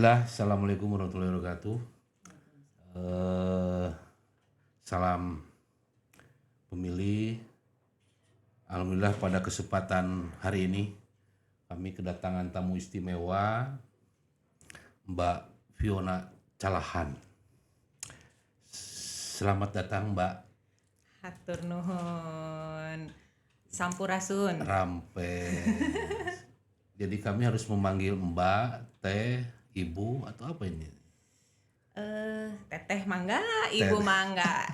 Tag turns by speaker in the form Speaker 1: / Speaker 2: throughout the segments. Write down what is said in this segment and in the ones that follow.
Speaker 1: Bismillah, Assalamualaikum warahmatullahi wabarakatuh. Eh, Salam pemilih. Alhamdulillah pada kesempatan hari ini kami kedatangan tamu istimewa Mbak Fiona Calahan. Selamat datang Mbak.
Speaker 2: Hatur nuhun. Sampurasun.
Speaker 1: Rampes. Jadi kami harus memanggil Mbak, Teh, Ibu atau apa ini?
Speaker 2: Teteh mangga, ibu mangga.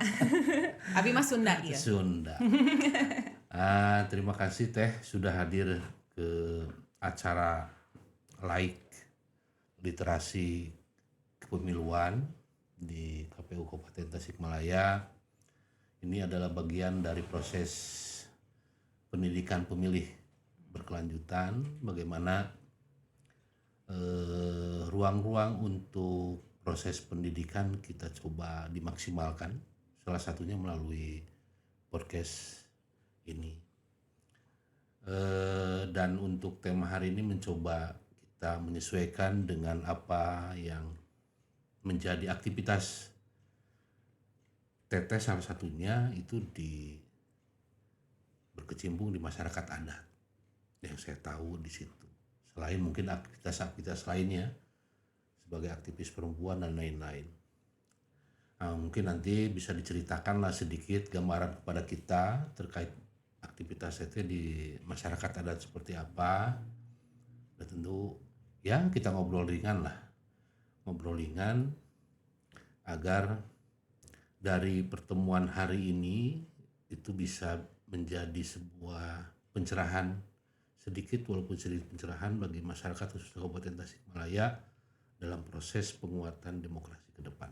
Speaker 2: Abi mah Sunda ya.
Speaker 1: Sunda. Terima kasih Teh sudah hadir ke acara Laik Literasi Kepemiluan di KPU Kabupaten Tasikmalaya. Ini adalah bagian dari proses pendidikan pemilih berkelanjutan, bagaimana ruang-ruang untuk proses pendidikan kita coba dimaksimalkan, salah satunya melalui podcast ini. Dan untuk tema hari ini mencoba kita menyesuaikan dengan apa yang menjadi aktivitas Teteh, salah satunya itu berkecimpung di masyarakat adat yang saya tahu di situ. Selain mungkin aktivitas-aktivitas lainnya sebagai aktivis perempuan dan lain-lain. Mungkin nanti bisa diceritakanlah sedikit gambaran kepada kita terkait aktivitas Teteh di masyarakat adat seperti apa. Dan tentu ya kita ngobrol ringan agar dari pertemuan hari ini itu bisa menjadi sebuah pencerahan sedikit pencerahan bagi masyarakat khususnya Kabupaten Tasikmalaya dalam proses penguatan demokrasi ke depan.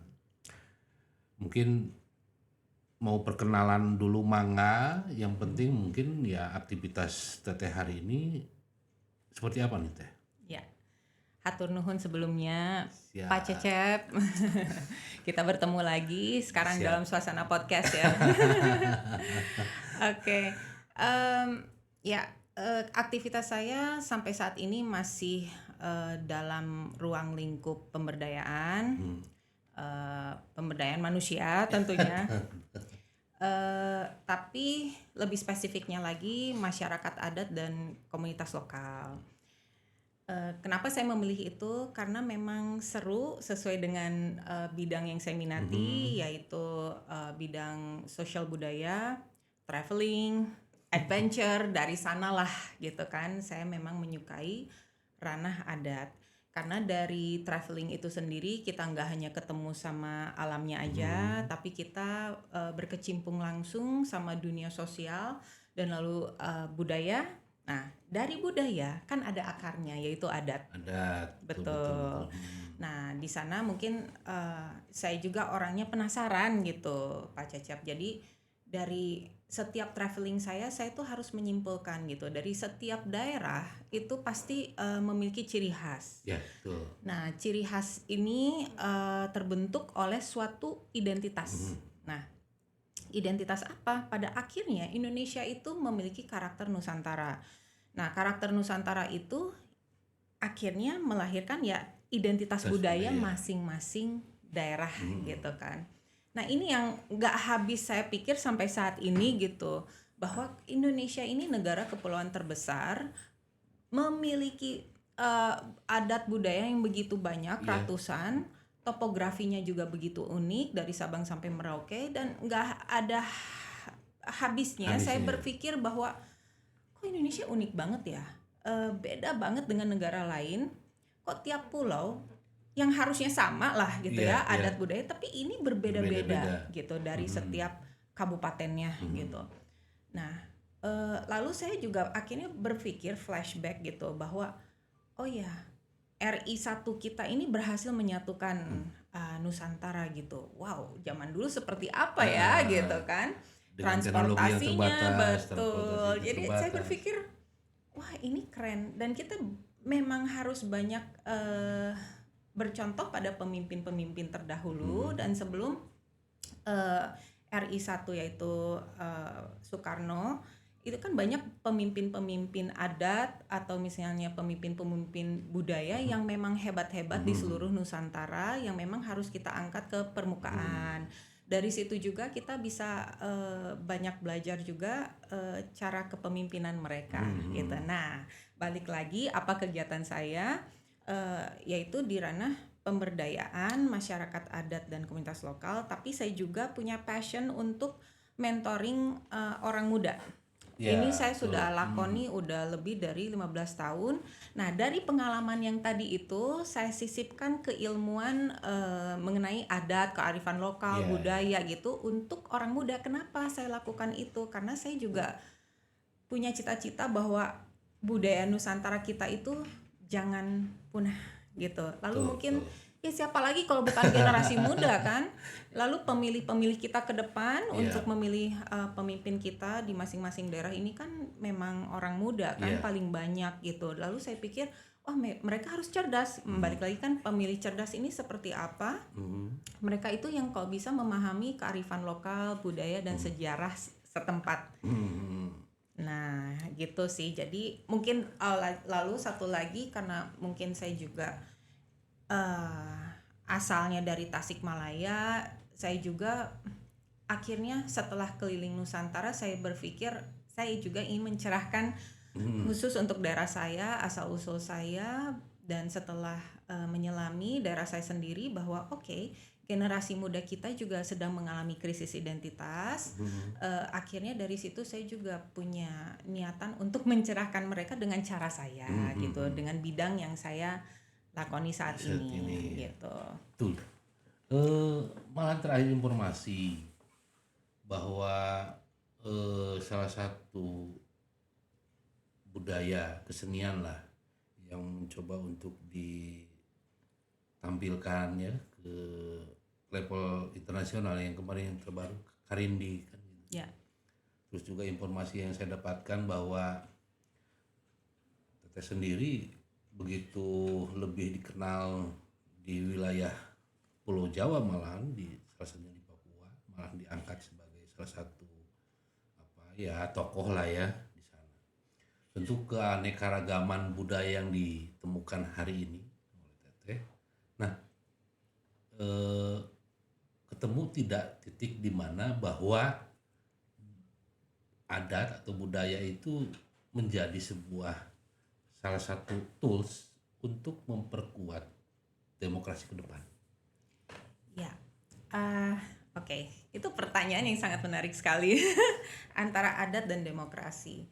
Speaker 1: Mungkin mau perkenalan dulu mangga, yang penting mungkin ya aktivitas Teteh hari ini seperti apa nih Teh?
Speaker 2: Ya. Hatur nuhun sebelumnya.
Speaker 1: Siap.
Speaker 2: Pak Cecep. Kita bertemu lagi sekarang
Speaker 1: Siap.
Speaker 2: dalam suasana podcast ya. Oke. Aktivitas saya sampai saat ini masih dalam ruang lingkup pemberdayaan. Pemberdayaan manusia tentunya. Tapi lebih spesifiknya lagi masyarakat adat dan komunitas lokal. Kenapa saya memilih itu? Karena memang seru sesuai dengan bidang yang saya minati, yaitu bidang sosial budaya, traveling, adventure, dari sanalah gitu kan. Saya memang menyukai ranah adat. Karena dari traveling itu sendiri kita nggak hanya ketemu sama alamnya aja, tapi kita berkecimpung langsung sama dunia sosial dan lalu budaya. Nah, dari budaya kan ada akarnya yaitu adat.
Speaker 1: Adat.
Speaker 2: Betul. Nah, di sana mungkin saya juga orangnya penasaran gitu, Pak Cecep. Jadi dari setiap traveling saya tuh harus menyimpulkan gitu. Dari setiap daerah itu pasti memiliki ciri khas.
Speaker 1: Ya, betul.
Speaker 2: Nah, ciri khas ini terbentuk oleh suatu identitas. Nah, identitas apa? Pada akhirnya Indonesia itu memiliki karakter Nusantara. Nah, karakter Nusantara itu akhirnya melahirkan ya identitas budaya masing-masing daerah gitu kan. Nah, ini yang nggak habis saya pikir sampai saat ini gitu, bahwa Indonesia ini negara kepulauan terbesar, memiliki adat budaya yang begitu banyak, ratusan, topografinya juga begitu unik dari Sabang sampai Merauke, dan nggak ada habisnya. Saya berpikir bahwa kok Indonesia unik banget ya, beda banget dengan negara lain. Kok tiap pulau yang harusnya sama lah gitu adat budaya, tapi ini berbeda-beda gitu dari setiap kabupatennya gitu. Nah, lalu saya juga akhirnya berpikir flashback gitu bahwa oh ya, RI 1 kita ini berhasil menyatukan Nusantara gitu. Wow, zaman dulu seperti apa ya gitu kan. Transportasinya betul. Jadi saya berpikir wah, ini keren, dan kita memang harus banyak bercontoh pada pemimpin-pemimpin terdahulu dan sebelum RI 1 yaitu Soekarno itu kan banyak pemimpin-pemimpin adat atau misalnya pemimpin-pemimpin budaya yang memang hebat-hebat di seluruh Nusantara yang memang harus kita angkat ke permukaan. Dari situ juga kita bisa banyak belajar juga cara kepemimpinan mereka gitu. Nah, balik lagi apa kegiatan saya yaitu di ranah pemberdayaan masyarakat adat dan komunitas lokal, tapi saya juga punya passion untuk mentoring orang muda.
Speaker 1: Ya,
Speaker 2: Ini saya
Speaker 1: betul.
Speaker 2: sudah lakoni udah lebih dari 15 tahun. Nah, dari pengalaman yang tadi itu saya sisipkan keilmuan mengenai adat, kearifan lokal,
Speaker 1: Iya,
Speaker 2: budaya gitu untuk orang muda. Kenapa saya lakukan itu? Karena saya juga punya cita-cita bahwa budaya Nusantara kita itu jangan punah gitu. Lalu
Speaker 1: betul,
Speaker 2: mungkin
Speaker 1: betul.
Speaker 2: ya siapa lagi kalau bukan generasi muda kan? Lalu pemilih-pemilih kita ke depan
Speaker 1: Iya.
Speaker 2: untuk memilih pemimpin kita di masing-masing daerah ini kan memang orang muda kan
Speaker 1: Iya.
Speaker 2: paling banyak gitu. Lalu saya pikir wah mereka harus cerdas. Balik lagi kan pemilih cerdas ini seperti apa? Mereka itu yang kalau bisa memahami kearifan lokal, budaya dan sejarah setempat. Nah, gitu sih. Jadi mungkin lalu satu lagi karena mungkin saya juga asalnya dari Tasikmalaya, saya juga akhirnya setelah keliling Nusantara saya berpikir saya juga ingin mencerahkan khusus untuk daerah saya, asal usul saya, dan setelah menyelami daerah saya sendiri bahwa generasi muda kita juga sedang mengalami krisis identitas. Akhirnya dari situ saya juga punya niatan untuk mencerahkan mereka dengan cara saya gitu, dengan bidang yang saya lakoni saat ini gitu.
Speaker 1: Betul. Malah terakhir informasi bahwa salah satu budaya kesenian lah yang mencoba untuk ditampilkan ya ke level internasional yang kemarin yang terbaru Karindi kan gitu.
Speaker 2: Ya.
Speaker 1: Terus juga informasi yang saya dapatkan bahwa Teteh sendiri begitu lebih dikenal di wilayah Pulau Jawa, malahan di salah satunya di Papua, malah diangkat sebagai salah satu tokoh lah ya di sana. Tentu keanekaragaman budaya yang ditemukan hari ini oleh Teteh. Nah, ketemu tidak titik di mana bahwa adat atau budaya itu menjadi sebuah salah satu tools untuk memperkuat demokrasi ke depan.
Speaker 2: Ya, oke. Itu pertanyaan yang sangat menarik sekali antara adat dan demokrasi.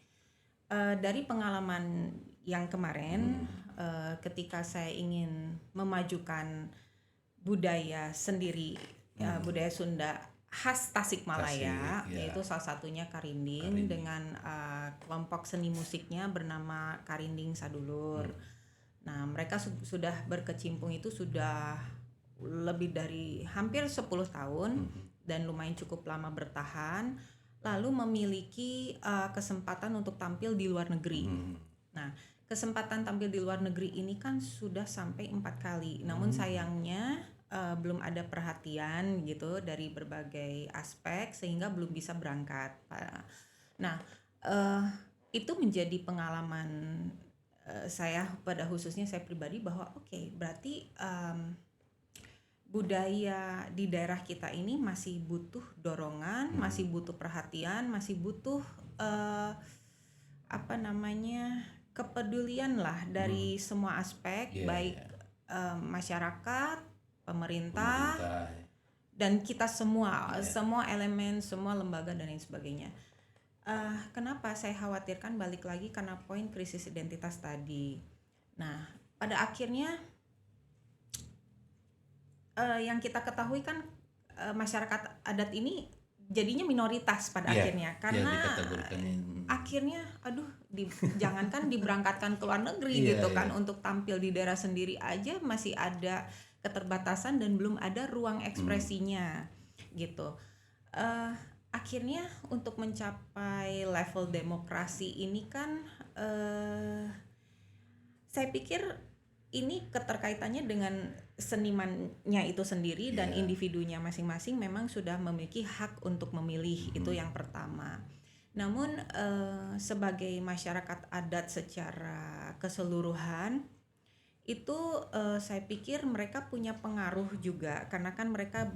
Speaker 2: Dari pengalaman yang kemarin, ketika saya ingin memajukan budaya sendiri, budaya Sunda khas Tasikmalaya,
Speaker 1: Tasik, ya.
Speaker 2: yaitu salah satunya Karinding dengan kelompok seni musiknya bernama Karinding Sadulur. Nah, mereka sudah berkecimpung itu sudah lebih dari hampir 10 tahun dan lumayan cukup lama bertahan, lalu memiliki kesempatan untuk tampil di luar negeri. Nah, kesempatan tampil di luar negeri ini kan sudah sampai 4 kali. Namun sayangnya belum ada perhatian gitu dari berbagai aspek sehingga belum bisa berangkat. Nah, itu menjadi pengalaman saya pada khususnya saya pribadi bahwa berarti budaya di daerah kita ini masih butuh dorongan, masih butuh perhatian, masih butuh kepedulian lah dari semua aspek, baik masyarakat, pemerintah, dan kita semua elemen, semua lembaga dan lain sebagainya. Kenapa saya khawatirkan balik lagi karena poin krisis identitas tadi. Nah, pada akhirnya yang kita ketahui kan masyarakat adat ini jadinya minoritas pada akhirnya karena akhirnya jangankan diberangkatkan ke luar negeri gitu kan untuk tampil di daerah sendiri aja masih ada keterbatasan dan belum ada ruang ekspresinya gitu. Akhirnya untuk mencapai level demokrasi ini kan saya pikir ini keterkaitannya dengan senimannya itu sendiri dan individunya masing-masing memang sudah memiliki hak untuk memilih, itu yang pertama. Namun sebagai masyarakat adat secara keseluruhan itu saya pikir mereka punya pengaruh juga karena kan mereka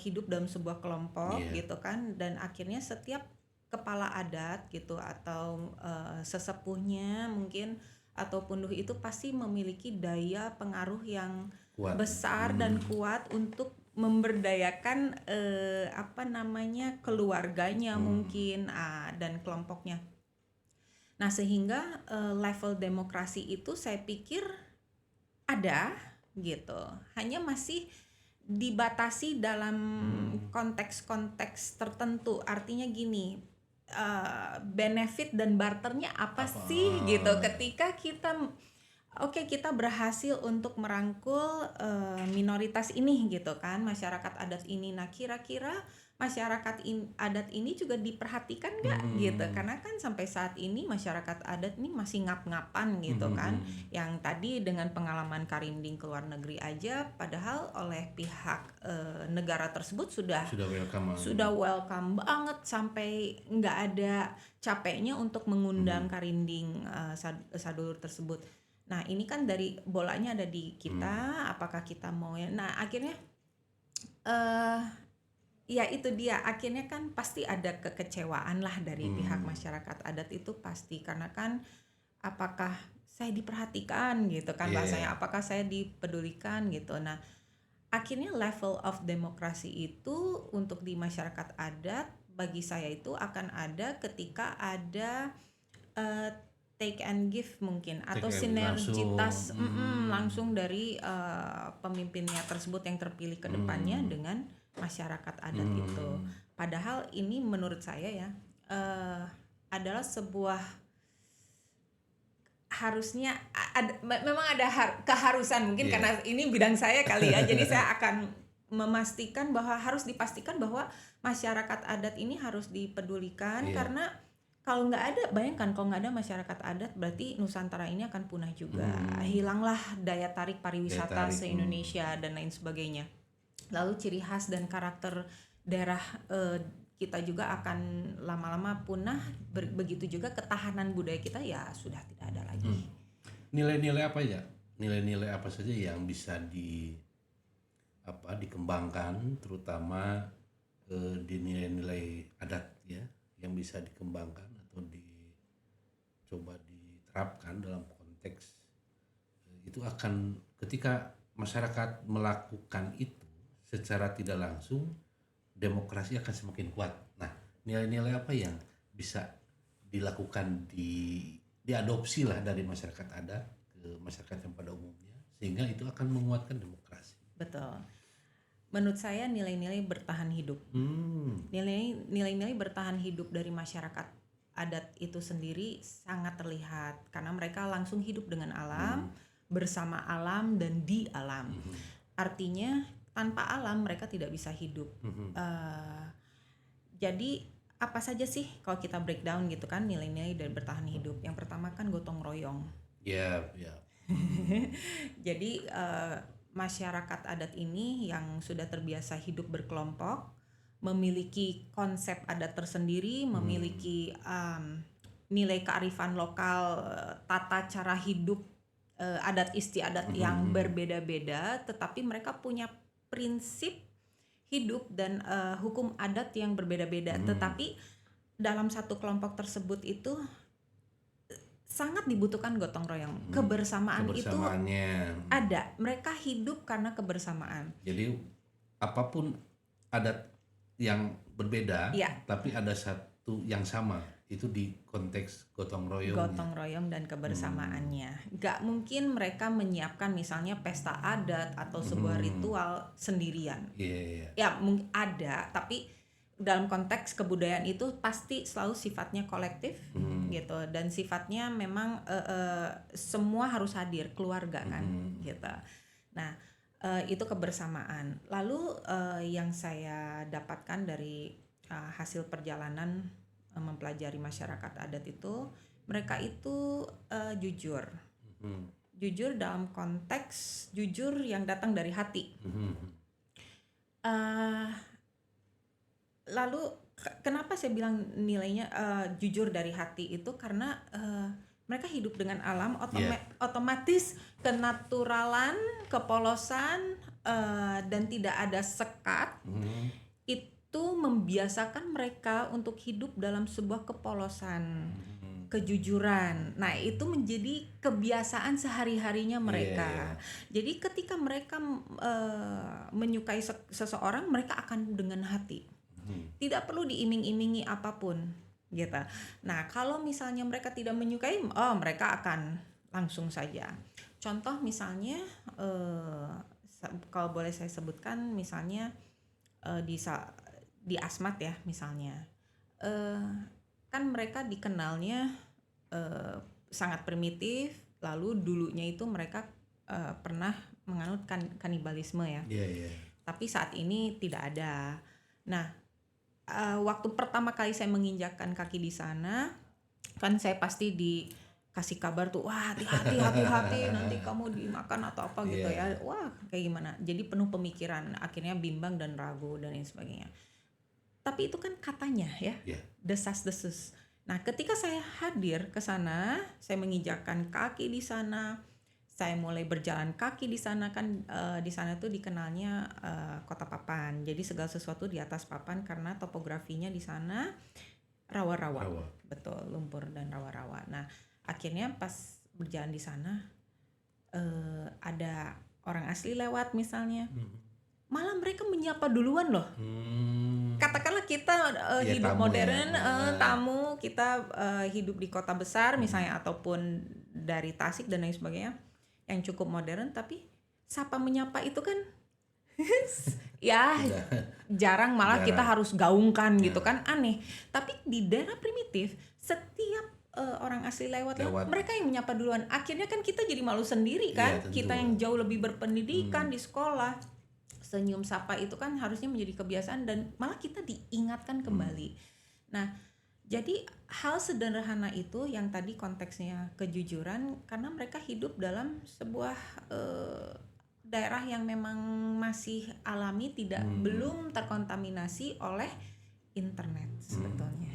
Speaker 2: hidup dalam sebuah kelompok
Speaker 1: Iya.
Speaker 2: gitu kan, dan akhirnya setiap kepala adat gitu atau sesepuhnya mungkin atau punduh itu pasti memiliki daya pengaruh yang
Speaker 1: Kuat.
Speaker 2: besar dan kuat untuk memberdayakan keluarganya mungkin dan kelompoknya. Nah, sehingga level demokrasi itu saya pikir ada gitu. Hanya masih dibatasi dalam konteks-konteks tertentu. Artinya gini, benefit dan barternya apa sih gitu ketika kita berhasil untuk merangkul minoritas ini gitu kan, masyarakat adat ini. Nah, kira-kira masyarakat adat ini juga diperhatikan nggak gitu, karena kan sampai saat ini masyarakat adat ini masih ngap-ngapan gitu kan, yang tadi dengan pengalaman Karinding ke luar negeri aja, padahal oleh pihak negara tersebut sudah welcome banget, sampai nggak ada capeknya untuk mengundang Karinding sadulur tersebut. Nah, ini kan dari bolanya ada di kita, apakah kita mau ya. Nah, akhirnya ya itu dia, akhirnya kan pasti ada kekecewaan lah dari pihak masyarakat adat itu pasti, karena kan apakah saya diperhatikan gitu kan, bahasanya apakah saya dipedulikan gitu. Nah, akhirnya level of demokrasi itu untuk di masyarakat adat bagi saya itu akan ada ketika ada take and give mungkin, atau sinergitas langsung dari pemimpinnya tersebut yang terpilih ke depannya dengan masyarakat adat itu. Padahal ini menurut saya ya adalah sebuah harusnya memang ada keharusan mungkin karena ini bidang saya kali ya. Jadi saya akan memastikan bahwa harus dipastikan bahwa masyarakat adat ini harus dipedulikan, karena kalau nggak ada, bayangkan kalau nggak ada masyarakat adat berarti Nusantara ini akan punah juga. Hilanglah daya tarik pariwisata se-Indonesia dan lain sebagainya. Lalu ciri khas dan karakter daerah kita juga akan lama-lama punah. Begitu juga ketahanan budaya kita ya sudah tidak ada lagi.
Speaker 1: Nilai-nilai apa ya? Nilai-nilai apa saja yang bisa dikembangkan, terutama di nilai-nilai adat ya, yang bisa dikembangkan atau dicoba diterapkan dalam konteks itu akan ketika masyarakat melakukan itu secara tidak langsung, demokrasi akan semakin kuat. Nah, nilai-nilai apa yang bisa dilakukan diadopsi lah dari masyarakat adat ke masyarakat yang pada umumnya, sehingga itu akan menguatkan demokrasi.
Speaker 2: Betul. Menurut saya nilai-nilai bertahan hidup. Nilai-nilai bertahan hidup dari masyarakat adat itu sendiri sangat terlihat karena mereka langsung hidup dengan alam, bersama alam dan di alam. Artinya tanpa alam mereka tidak bisa hidup. Jadi apa saja sih kalau kita breakdown gitu kan nilai-nilai dari bertahan hidup? Yang pertama kan gotong royong. Jadi masyarakat adat ini yang sudah terbiasa hidup berkelompok, memiliki konsep adat tersendiri, memiliki nilai kearifan lokal, tata cara hidup adat istiadat yang berbeda-beda, tetapi mereka punya prinsip hidup dan hukum adat yang berbeda-beda. Tetapi dalam satu kelompok tersebut itu sangat dibutuhkan gotong royong. Kebersamaan itu ada. Mereka hidup karena kebersamaan.
Speaker 1: Jadi apapun adat yang berbeda, tapi ada satu yang sama, itu di konteks gotong royong
Speaker 2: dan kebersamaannya. Gak mungkin mereka menyiapkan misalnya pesta adat atau sebuah ritual sendirian. Ya mungkin ada, tapi dalam konteks kebudayaan itu pasti selalu sifatnya kolektif gitu, dan sifatnya memang semua harus hadir, keluarga kan gitu. Nah itu kebersamaan. Lalu yang saya dapatkan dari hasil perjalanan mempelajari masyarakat adat itu, mereka itu jujur. Jujur dalam konteks jujur yang datang dari hati. Lalu kenapa saya bilang nilainya jujur dari hati itu karena mereka hidup dengan alam, otomatis kenaturalan, kepolosan, dan tidak ada sekat. Itu membiasakan mereka untuk hidup dalam sebuah kepolosan, kejujuran. Nah, itu menjadi kebiasaan sehari-harinya mereka. Jadi ketika mereka menyukai seseorang, mereka akan dengan hati. Tidak perlu diiming-imingi apapun, gitu. Nah, kalau misalnya mereka tidak menyukai, mereka akan langsung saja. Contoh misalnya, kalau boleh saya sebutkan, misalnya di Asmat ya, misalnya, kan mereka dikenalnya sangat primitif, lalu dulunya itu mereka pernah menganut kanibalisme ya. Tapi saat ini tidak ada. Nah, waktu pertama kali saya menginjakkan kaki di sana, kan saya pasti dikasih kabar tuh, wah hati-hati nanti kamu dimakan atau apa gitu ya. Wah, kayak gimana? Jadi penuh pemikiran, akhirnya bimbang dan ragu dan lain sebagainya. Tapi itu kan katanya ya, desas-desus. Nah, ketika saya hadir ke sana, saya menginjakkan kaki di sana, saya mulai berjalan kaki di sana kan, di sana tuh dikenalnya kota papan. Jadi segala sesuatu di atas papan karena topografinya di sana rawa-rawa. Betul, lumpur dan rawa-rawa. Nah, akhirnya pas berjalan di sana ada orang asli lewat misalnya. Malah mereka menyapa duluan loh. Katakanlah kita hidup modern, tamu, kita hidup di kota besar misalnya, ataupun dari Tasik dan lain sebagainya yang cukup modern, tapi sapa menyapa itu kan ya jarang, malah kita harus gaungkan gitu kan, aneh. Tapi di daerah primitif setiap orang asli lewat mereka yang menyapa duluan. Akhirnya kan kita jadi malu sendiri kan, kita yang jauh lebih berpendidikan di sekolah. Senyum sapa itu kan harusnya menjadi kebiasaan dan malah kita diingatkan kembali. Nah, jadi hal sederhana itu yang tadi konteksnya kejujuran, karena mereka hidup dalam sebuah daerah yang memang masih alami, belum terkontaminasi oleh internet sebetulnya.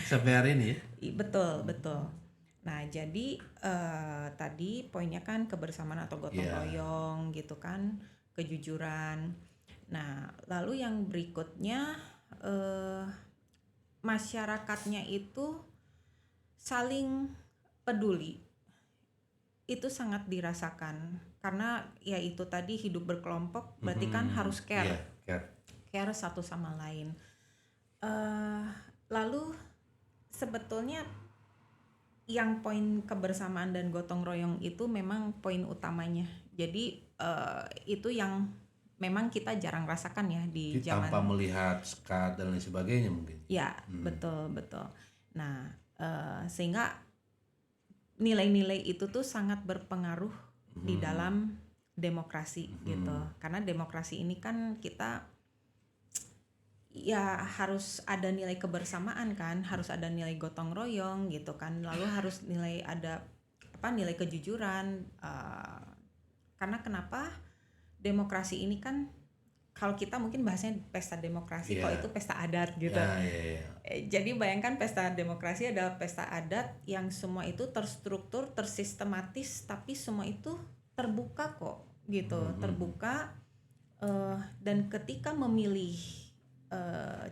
Speaker 1: Sampai hari ini ya?
Speaker 2: Betul. Nah, jadi tadi poinnya kan kebersamaan atau gotong royong gitu kan, kejujuran. Nah, lalu yang berikutnya masyarakatnya itu saling peduli. Itu sangat dirasakan karena ya itu tadi hidup berkelompok, berarti kan harus care satu sama lain. Lalu sebetulnya yang poin kebersamaan dan gotong royong itu memang poin utamanya. Jadi itu yang memang kita jarang rasakan ya di zaman
Speaker 1: tanpa melihat sekat dan lain sebagainya mungkin.
Speaker 2: Ya, betul. Nah, sehingga nilai-nilai itu tuh sangat berpengaruh di dalam demokrasi gitu. Karena demokrasi ini kan kita ya harus ada nilai kebersamaan kan, harus ada nilai gotong royong gitu kan, lalu harus nilai kejujuran. Karena kenapa demokrasi ini kan, kalau kita mungkin bahasanya pesta demokrasi, kalau itu pesta adat gitu. Jadi bayangkan pesta demokrasi adalah pesta adat yang semua itu terstruktur, tersistematis, tapi semua itu terbuka kok gitu, terbuka. Dan ketika memilih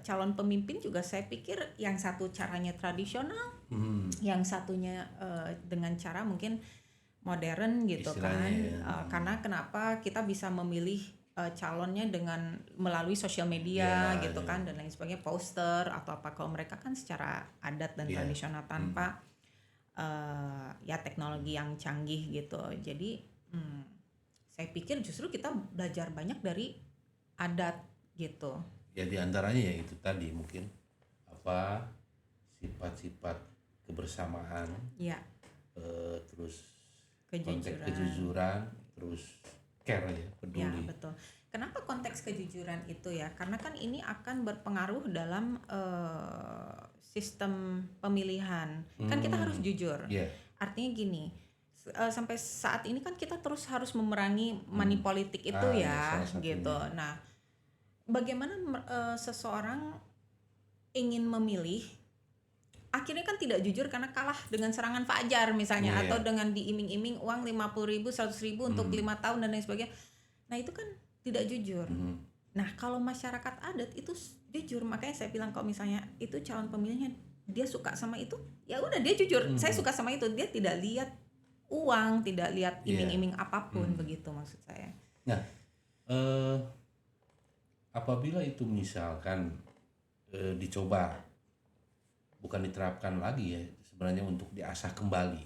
Speaker 2: calon pemimpin juga saya pikir yang satu caranya tradisional, yang satunya dengan cara mungkin modern gitu kan. Karena kenapa kita bisa memilih calonnya dengan melalui sosial media gitu kan, dan lain sebagainya, poster atau apa. Kalau mereka kan secara adat dan tradisional tanpa ya teknologi yang canggih gitu. Jadi saya pikir justru kita belajar banyak dari adat gitu.
Speaker 1: Ya diantaranya ya itu tadi mungkin sifat-sifat kebersamaan, terus kejujuran, terus care ya, peduli.
Speaker 2: Ya betul. Kenapa konteks kejujuran itu ya? Karena kan ini akan berpengaruh dalam sistem pemilihan. Kan kita harus jujur. Artinya gini, sampai saat ini kan kita terus harus memerangi money politik itu gitu. Nah, bagaimana seseorang ingin memilih, akhirnya kan tidak jujur karena kalah dengan serangan fajar misalnya,
Speaker 1: Iya.
Speaker 2: atau dengan diiming-iming uang 50.000, 100.000 untuk 5 tahun dan lain sebagainya. Nah itu kan tidak jujur. Nah kalau masyarakat adat itu jujur, makanya saya bilang kalau misalnya itu calon pemilihnya dia suka sama itu, ya udah dia jujur, saya suka sama itu, dia tidak lihat uang, tidak lihat
Speaker 1: Iya.
Speaker 2: iming-iming apapun, begitu maksud saya.
Speaker 1: Nah, apabila itu misalkan dicoba, bukan diterapkan lagi ya, sebenarnya untuk diasah kembali,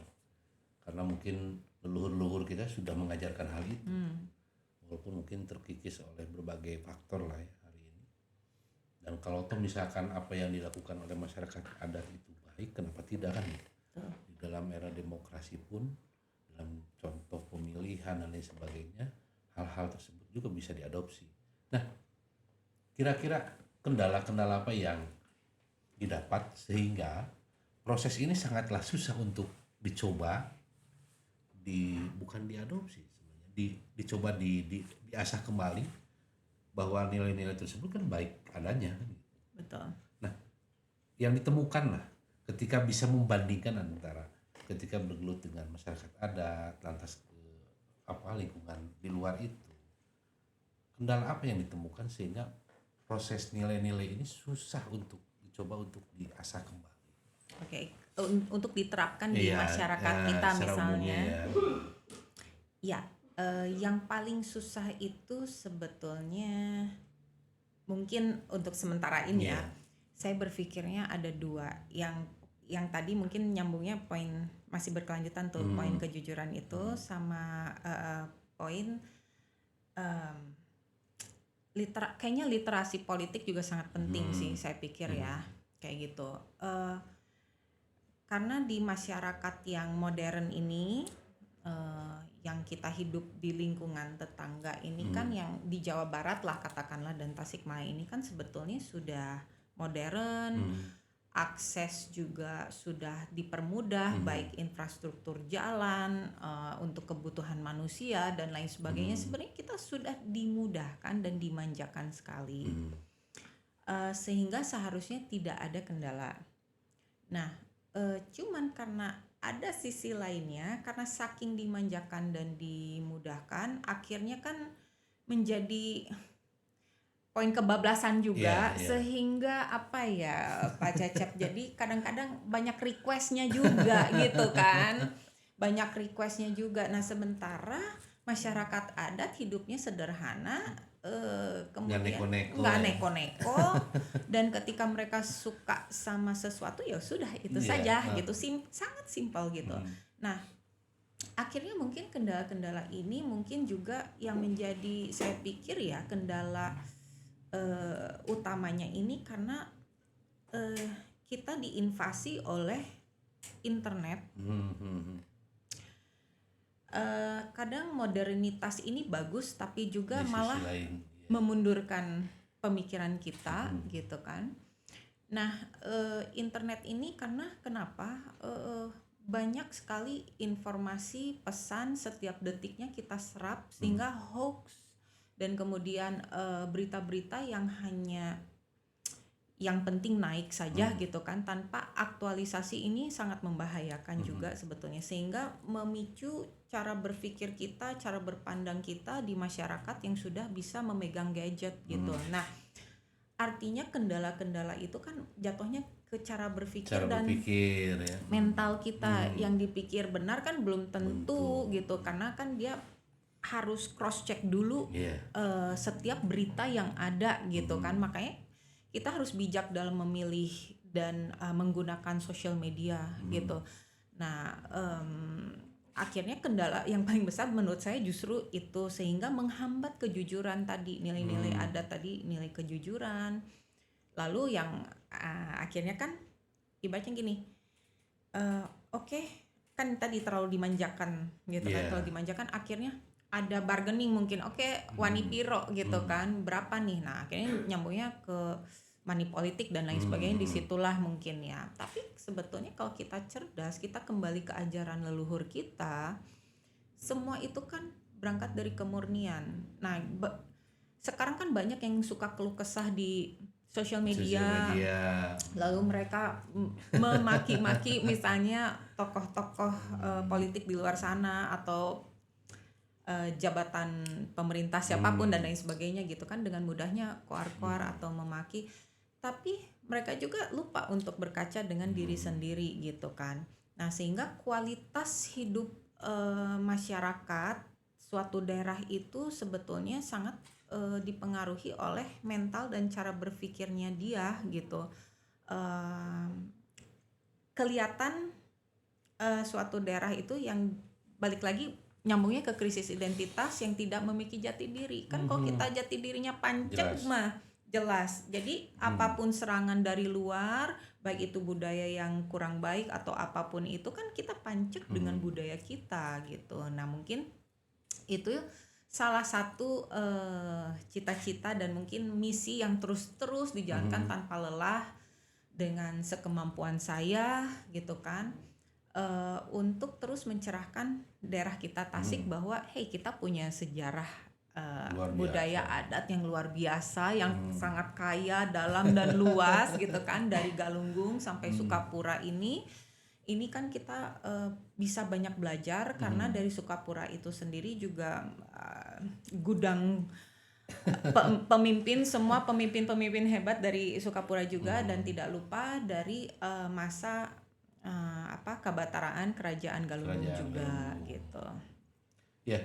Speaker 1: karena mungkin leluhur-leluhur kita sudah mengajarkan hal itu, walaupun mungkin terkikis oleh berbagai faktor lah ya hari ini. Dan kalau toh misalkan apa yang dilakukan oleh masyarakat adat itu baik, kenapa tidak kan? Di dalam era demokrasi pun, dalam contoh pemilihan dan lain sebagainya, hal-hal tersebut juga bisa diadopsi. Nah, kira-kira kendala-kendala apa yang didapat sehingga proses ini sangatlah susah untuk dicoba, bukan diadopsi sebenarnya, dicoba diasah kembali, bahwa nilai-nilai tersebut kan baik adanya kan.
Speaker 2: Betul.
Speaker 1: Nah, yang ditemukan lah ketika bisa membandingkan antara ketika bergelut dengan masyarakat adat, lantas ke lingkungan di luar itu, kendala apa yang ditemukan sehingga proses nilai-nilai ini susah untuk dicoba untuk diasah kembali.
Speaker 2: Oke, untuk diterapkan di
Speaker 1: Iya,
Speaker 2: masyarakat
Speaker 1: ya,
Speaker 2: kita
Speaker 1: secara umumnya
Speaker 2: misalnya.
Speaker 1: ya.
Speaker 2: Ya, yang paling susah itu sebetulnya mungkin untuk sementara ini ya,
Speaker 1: Iya.
Speaker 2: saya berpikirnya ada dua. Yang tadi mungkin nyambungnya poin masih berkelanjutan tuh, poin kejujuran itu sama poin kayaknya literasi politik juga sangat penting sih, saya pikir ya, kayak gitu. Karena di masyarakat yang modern ini, yang kita hidup di lingkungan tetangga ini kan, yang di Jawa Barat lah katakanlah dan Tasikmalaya ini kan sebetulnya sudah modern, akses juga sudah dipermudah, baik infrastruktur jalan, untuk kebutuhan manusia dan lain sebagainya. Sebenarnya kita sudah dimudahkan dan dimanjakan sekali, sehingga seharusnya tidak ada kendala. Nah, cuman karena ada sisi lainnya, karena saking dimanjakan dan dimudahkan, akhirnya kan menjadi poin kebablasan juga, sehingga apa ya Pak Cecep, jadi kadang-kadang banyak requestnya juga gitu kan, banyak requestnya juga. Nah sementara masyarakat adat hidupnya sederhana, kemudian nggak neko-neko, dan ketika mereka suka sama sesuatu ya sudah itu saja gitu, sangat simpel gitu. Nah akhirnya mungkin kendala-kendala ini mungkin juga yang menjadi, saya pikir ya, kendala utamanya ini karena kita diinvasi oleh internet. Kadang modernitas ini bagus tapi juga malah memundurkan pemikiran kita, gitu kan. Nah, internet ini karena kenapa? Banyak sekali informasi, pesan setiap detiknya kita serap, sehingga hoax dan kemudian berita-berita yang hanya yang penting naik saja gitu kan, tanpa aktualisasi ini sangat membahayakan juga sebetulnya, sehingga memicu cara berpikir kita, cara berpandang kita di masyarakat yang sudah bisa memegang gadget gitu. Nah, artinya kendala-kendala itu kan jatuhnya ke cara berpikir dan
Speaker 1: ya,
Speaker 2: mental kita. Yang dipikir benar kan belum tentu gitu, karena kan dia harus cross check dulu setiap berita yang ada gitu kan. Makanya kita harus bijak dalam memilih dan menggunakan sosial media gitu. Nah, akhirnya kendala yang paling besar menurut saya justru itu, sehingga menghambat kejujuran tadi, nilai-nilai adat tadi, nilai kejujuran. Lalu yang akhirnya kan ibaratnya gini, oke, kan tadi terlalu dimanjakan gitu kan, terlalu dimanjakan, akhirnya ada bargaining mungkin, oke, wani piro gitu kan, berapa nih. Nah akhirnya nyambungnya ke money politik dan lain sebagainya, disitulah mungkin ya. Tapi sebetulnya kalau kita cerdas, kita kembali ke ajaran leluhur kita, semua itu kan berangkat dari kemurnian. Nah sekarang kan banyak yang suka keluh kesah di sosial
Speaker 1: Sosial
Speaker 2: media,
Speaker 1: media.
Speaker 2: lalu mereka memaki-maki misalnya tokoh-tokoh politik di luar sana atau jabatan pemerintah siapapun dan lain sebagainya gitu kan, dengan mudahnya koar-koar atau memaki, tapi mereka juga lupa untuk berkaca dengan diri sendiri gitu kan. Nah, sehingga kualitas hidup masyarakat suatu daerah itu sebetulnya sangat dipengaruhi oleh mental dan cara berpikirnya dia gitu. Kelihatan suatu daerah itu yang balik lagi nyambungnya ke krisis identitas yang tidak memiliki jati diri kan. Kalau kita jati dirinya pancet mah jelas, jadi apapun serangan dari luar, baik itu budaya yang kurang baik atau apapun itu kan kita pancet dengan budaya kita gitu. Nah, mungkin itu salah satu cita-cita dan mungkin misi yang terus dijalankan tanpa lelah dengan sekemampuan saya gitu kan, untuk terus mencerahkan daerah kita Tasik bahwa hey, kita punya sejarah budaya adat yang luar biasa, yang sangat kaya, dalam dan luas gitu kan, dari Galunggung sampai Sukapura ini kan kita bisa banyak belajar karena dari Sukapura itu sendiri juga gudang pemimpin, semua pemimpin hebat dari Sukapura juga, dan tidak lupa dari masa Kabataraan Kerajaan Galunggung juga gitu.
Speaker 1: Ya,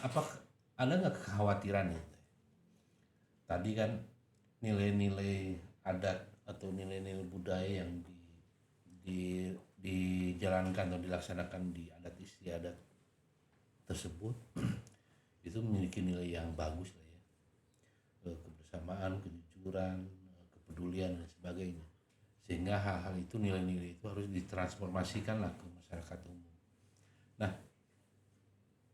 Speaker 1: apa ada nggak kekhawatiran ya? Tadi kan nilai-nilai adat atau nilai-nilai budaya yang dijalankan atau dilaksanakan di adat istiadat tersebut itu memiliki nilai yang bagus lah ya, kebersamaan, kejujuran, kepedulian dan sebagainya, sehingga hal-hal itu, nilai-nilai itu harus ditransformasikan lah ke masyarakat umum. Nah,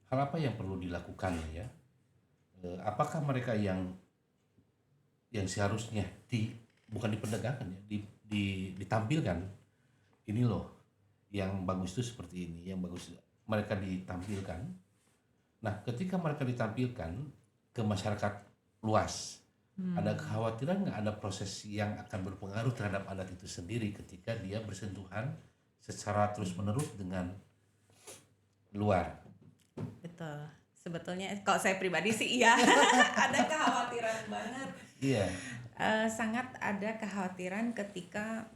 Speaker 1: hal apa yang perlu dilakukan ya? Apakah mereka yang seharusnya bukan diperdagangkan ya, ditampilkan, ini loh yang bagus itu seperti ini, yang bagus mereka ditampilkan. Nah, ketika mereka ditampilkan ke masyarakat luas, ada kekhawatiran nggak ada proses yang akan berpengaruh terhadap adat itu sendiri ketika dia bersentuhan secara terus-menerus dengan luar?
Speaker 2: Betul. Sebetulnya kalau saya pribadi sih iya, ada kekhawatiran banget.
Speaker 1: Iya.
Speaker 2: Sangat ada kekhawatiran ketika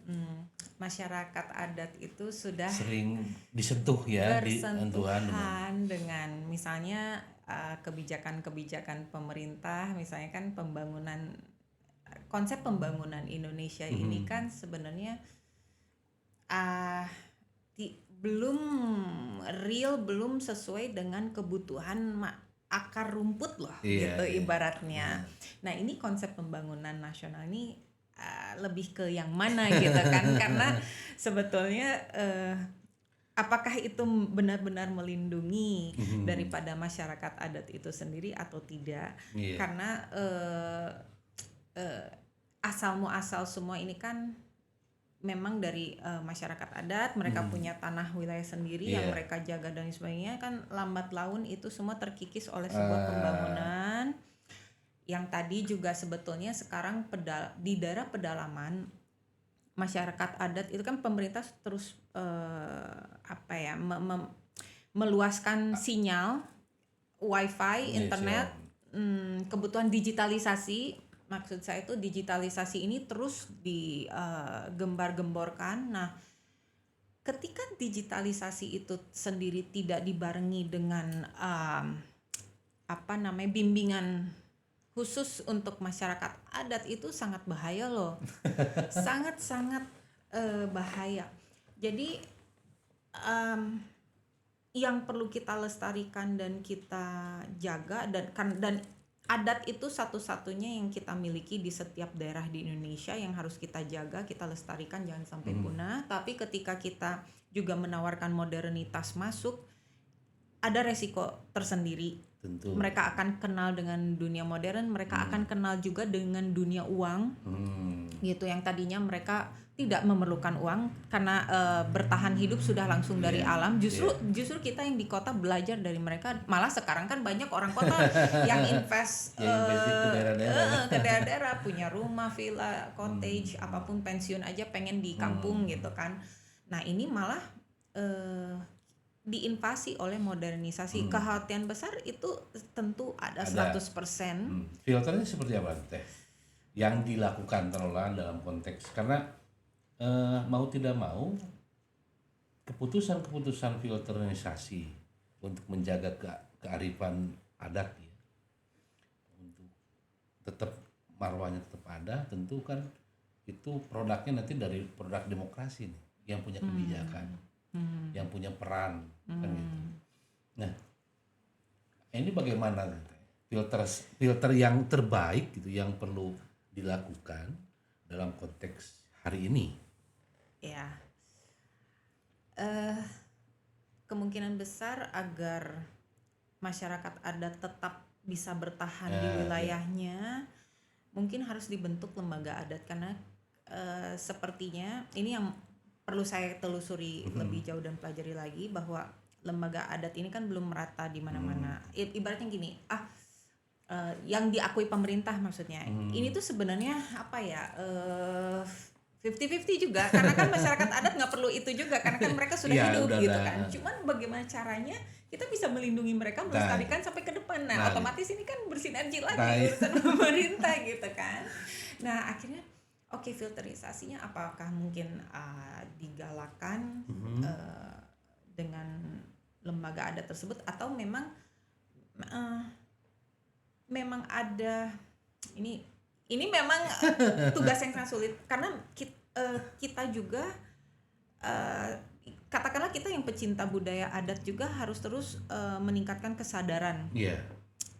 Speaker 2: masyarakat adat itu sudah
Speaker 1: sering disentuh ya,
Speaker 2: bersentuhan dengan misalnya kebijakan-kebijakan pemerintah, misalnya kan konsep pembangunan Indonesia ini kan sebenarnya belum sesuai dengan kebutuhan akar rumput loh, gitu ibaratnya. Nah, ini konsep pembangunan nasional ini lebih ke yang mana gitu kan, karena sebetulnya apakah itu benar-benar melindungi daripada masyarakat adat itu sendiri atau tidak? Karena asal muasal semua ini kan memang dari masyarakat adat, mereka punya tanah wilayah sendiri yang mereka jaga dan sebagainya, kan lambat laun itu semua terkikis oleh sebuah pembangunan yang tadi juga sebetulnya sekarang di daerah pedalaman masyarakat adat itu kan pemerintah terus meluaskan sinyal wifi, internet, kebutuhan digitalisasi. Maksud saya itu digitalisasi ini terus digembar-gemborkan. Nah, ketika digitalisasi itu sendiri tidak dibarengi dengan bimbingan khusus untuk masyarakat adat, itu sangat bahaya loh. Sangat-sangat bahaya. Jadi yang perlu kita lestarikan dan kita jaga, dan adat itu satu-satunya yang kita miliki di setiap daerah di Indonesia yang harus kita jaga, kita lestarikan, jangan sampai punah. Tapi ketika kita juga menawarkan modernitas masuk, ada resiko tersendiri.
Speaker 1: Tentu.
Speaker 2: Mereka akan kenal dengan dunia modern, mereka akan kenal juga dengan dunia uang. gitu, yang tadinya mereka tidak memerlukan uang karena bertahan hidup sudah langsung dari alam. Justru kita yang di kota belajar dari mereka. Malah sekarang kan banyak orang kota yang invest
Speaker 1: investasi ke daerah-daerah.
Speaker 2: ke daerah-daerah, punya rumah, villa, cottage, apapun, pensiun aja pengen di kampung gitu kan. Nah ini malah diinvasi oleh modernisasi. Kekhawatiran besar itu tentu ada 100%.
Speaker 1: Filternya seperti apa Teh? Yang dilakukan terolah dalam konteks, karena mau tidak mau keputusan filterisasi untuk menjaga kearifan adat ya, untuk tetap marwahnya tetap ada, tentu kan itu produknya nanti dari produk demokrasi nih, yang punya kebijakan, yang punya peran kan gitu. Nah ini bagaimana filter yang terbaik gitu yang perlu dilakukan dalam konteks hari ini?
Speaker 2: Ya, kemungkinan besar agar masyarakat adat tetap bisa bertahan di wilayahnya, mungkin harus dibentuk lembaga adat, karena sepertinya ini yang perlu saya telusuri lebih jauh dan pelajari lagi, bahwa lembaga adat ini kan belum merata di mana-mana. Ibaratnya gini, yang diakui pemerintah maksudnya. Ini tuh sebenarnya apa ya? 50-50 juga, karena kan masyarakat adat nggak perlu itu juga, karena kan mereka sudah hidup gitu kan. Cuman bagaimana caranya kita bisa melindungi mereka, melestarikan sampai ke depan. Nah, otomatis ini kan bersinergi lagi urusan pemerintah gitu kan. Nah akhirnya filterisasinya apakah mungkin digalakan dengan lembaga adat tersebut, atau memang ada ini memang tugas yang sangat sulit, karena kita juga katakanlah kita yang pecinta budaya adat juga harus terus meningkatkan kesadaran.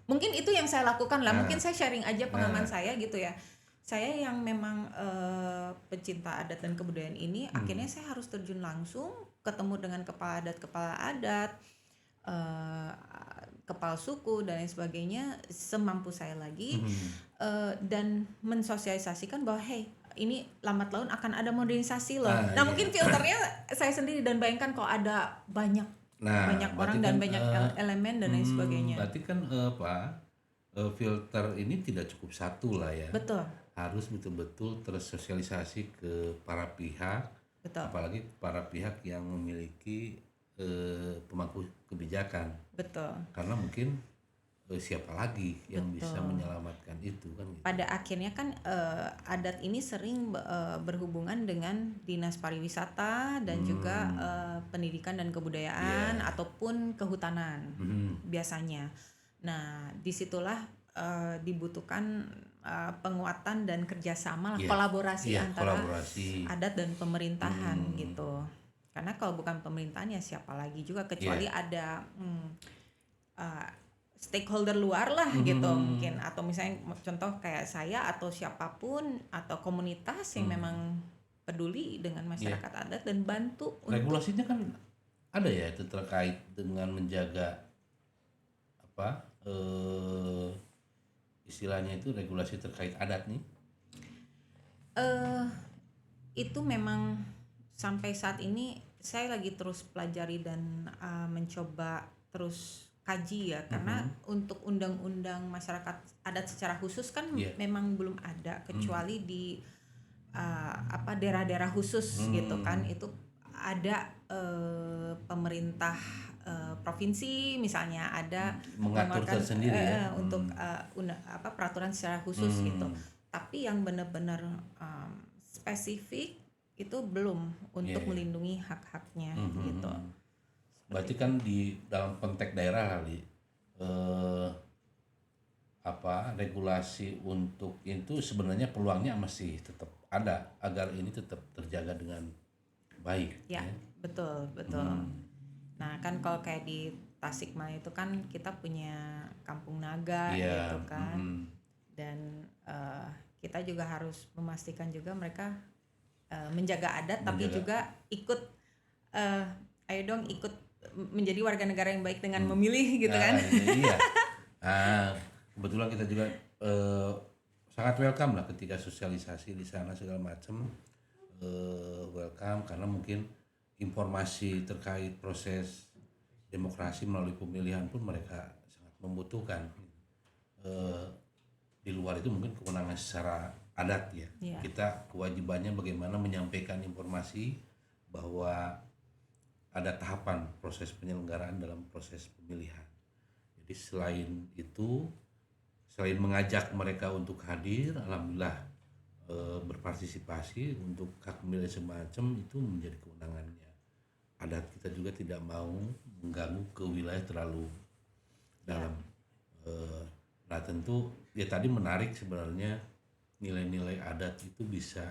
Speaker 2: Mungkin itu yang saya lakukan lah, mungkin saya sharing aja pengalaman saya gitu ya. Saya yang memang pecinta adat dan kebudayaan ini, akhirnya saya harus terjun langsung, ketemu dengan kepala adat, kepala suku dan lain sebagainya, semampu saya lagi, dan mensosialisasikan bahwa hey, ini lambat laun akan ada modernisasi loh. Mungkin filternya saya sendiri, dan bayangkan kalau ada banyak orang dan banyak elemen dan lain sebagainya.
Speaker 1: Berarti kan filter ini tidak cukup satu lah ya.
Speaker 2: Betul.
Speaker 1: Harus betul-betul tersosialisasi ke para pihak.
Speaker 2: Betul.
Speaker 1: Apalagi para pihak yang memiliki pemangku kebijakan.
Speaker 2: Betul.
Speaker 1: Karena mungkin siapa lagi yang bisa menyelamatkan itu kan gitu.
Speaker 2: Pada akhirnya kan adat ini sering berhubungan dengan dinas pariwisata dan juga pendidikan dan kebudayaan ataupun kehutanan biasanya. Nah disitulah dibutuhkan penguatan dan kerjasama lah, kolaborasi antara adat dan pemerintahan gitu. Karena kalau bukan pemerintahan ya siapa lagi juga, kecuali ada stakeholder luar lah gitu mungkin, atau misalnya contoh kayak saya atau siapapun atau komunitas yang memang peduli dengan masyarakat adat dan bantu.
Speaker 1: Regulasinya kan ada ya, itu terkait dengan menjaga istilahnya itu regulasi terkait adat nih.
Speaker 2: Itu memang sampai saat ini saya lagi terus pelajari dan mencoba terus kaji ya, karena untuk undang-undang masyarakat adat secara khusus kan memang belum ada, kecuali di daerah-daerah khusus gitu kan. Itu ada pemerintah provinsi misalnya ada
Speaker 1: mengatur tersendiri
Speaker 2: untuk peraturan secara khusus gitu. Tapi yang benar-benar spesifik itu belum untuk melindungi hak-haknya gitu.
Speaker 1: Berarti kan di dalam konteks daerah kali regulasi untuk itu sebenarnya peluangnya masih tetap ada agar ini tetap terjaga dengan baik.
Speaker 2: Ya. Betul. Nah kan kalau kayak di Tasikmalaya itu kan kita punya Kampung Naga gitu kan, dan kita juga harus memastikan juga mereka menjaga adat, tapi juga ikut ayo dong ikut menjadi warga negara yang baik dengan memilih gitu kan.
Speaker 1: Kebetulan kita juga sangat welcome lah ketika sosialisasi di sana segala macam, welcome karena mungkin informasi terkait proses demokrasi melalui pemilihan pun mereka sangat membutuhkan. Eh, di luar itu mungkin kewenangan secara adat ya.
Speaker 2: Iya.
Speaker 1: Kita kewajibannya bagaimana menyampaikan informasi bahwa ada tahapan proses penyelenggaraan dalam proses pemilihan. Jadi selain mengajak mereka untuk hadir, alhamdulillah berpartisipasi untuk hak pilih semacam itu menjadi kewenangannya. Adat kita juga tidak mau mengganggu ke wilayah terlalu dalam. Nah tentu ya tadi menarik sebenarnya nilai-nilai adat itu bisa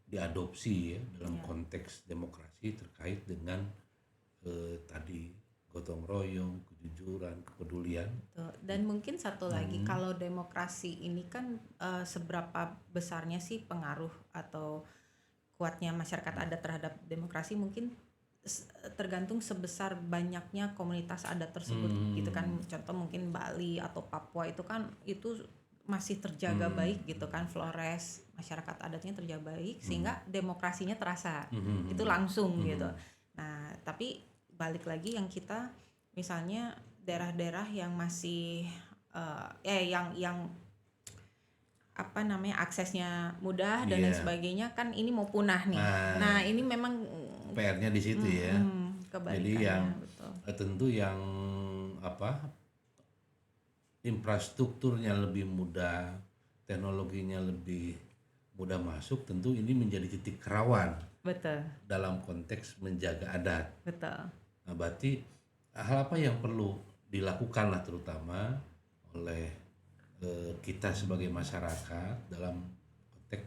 Speaker 1: diadopsi ya dalam konteks demokrasi terkait dengan tadi gotong royong, kejujuran, kepedulian.
Speaker 2: Tuh. Dan mungkin satu lagi, kalau demokrasi ini kan seberapa besarnya sih pengaruh atau kuatnya masyarakat adat terhadap demokrasi mungkin tergantung sebesar banyaknya komunitas adat tersebut gitu kan. Contoh mungkin Bali atau Papua itu kan itu masih terjaga baik gitu kan, Flores, masyarakat adatnya terjaga baik sehingga demokrasinya terasa itu langsung gitu. Nah tapi balik lagi yang kita misalnya daerah-daerah yang masih yang apa namanya aksesnya mudah dan lain sebagainya kan ini mau punah nih. Nah ini memang
Speaker 1: PR-nya di situ ya. Jadi yang
Speaker 2: betul.
Speaker 1: tentu yang infrastrukturnya lebih mudah, teknologinya lebih mudah masuk, tentu ini menjadi titik rawan.
Speaker 2: Betul.
Speaker 1: Dalam konteks menjaga adat.
Speaker 2: Betul.
Speaker 1: Nah, berarti hal apa yang perlu dilakukan lah terutama oleh kita sebagai masyarakat dalam konteks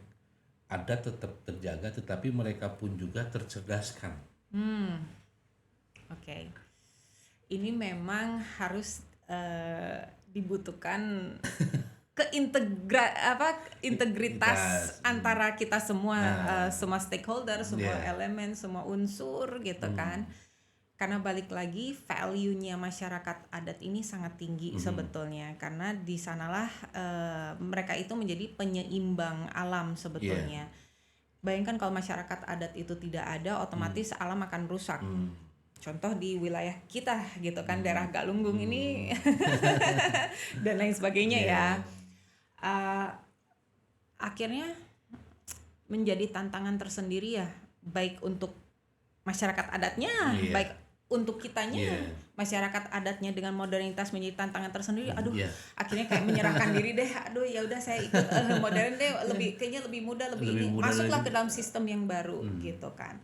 Speaker 1: adat tetap terjaga, tetapi mereka pun juga tercerdaskan.
Speaker 2: Oke. Ini memang harus dibutuhkan integritas antara kita semua, semua stakeholder, semua elemen, semua unsur gitu kan. Karena balik lagi value-nya masyarakat adat ini sangat tinggi sebetulnya, karena di sanalah mereka itu menjadi penyeimbang alam sebetulnya. Bayangkan kalau masyarakat adat itu tidak ada, otomatis alam akan rusak. Contoh di wilayah kita gitu kan, daerah Galunggung ini dan lain sebagainya ya. Akhirnya menjadi tantangan tersendiri ya, baik untuk masyarakat adatnya, baik untuk kitanya, masyarakat adatnya dengan modernitas menjadi tantangan tersendiri. Aduh, akhirnya kayak menyerahkan diri deh. Aduh, ya udah saya ikut modern deh, kayaknya lebih mudah, lebih masuklah ke dalam sistem yang baru gitu kan.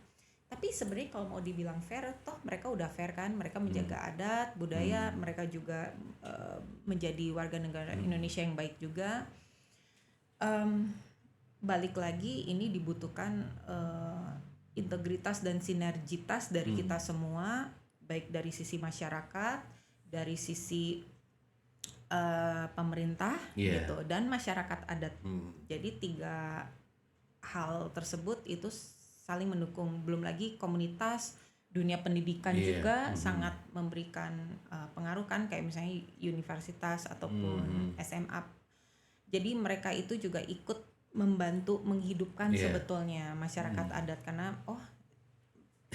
Speaker 2: Tapi sebenarnya kalau mau dibilang fair, toh mereka udah fair kan, mereka menjaga adat, budaya, mereka juga menjadi warga negara Indonesia yang baik juga. Balik lagi ini dibutuhkan integritas dan sinergitas dari kita semua, baik dari sisi masyarakat, dari sisi pemerintah gitu, dan masyarakat adat. Jadi 3 hal tersebut itu saling mendukung. Belum lagi komunitas, dunia pendidikan juga sangat memberikan pengaruh kan, kayak misalnya universitas ataupun SMA. Jadi mereka itu juga ikut membantu menghidupkan sebetulnya masyarakat adat, karena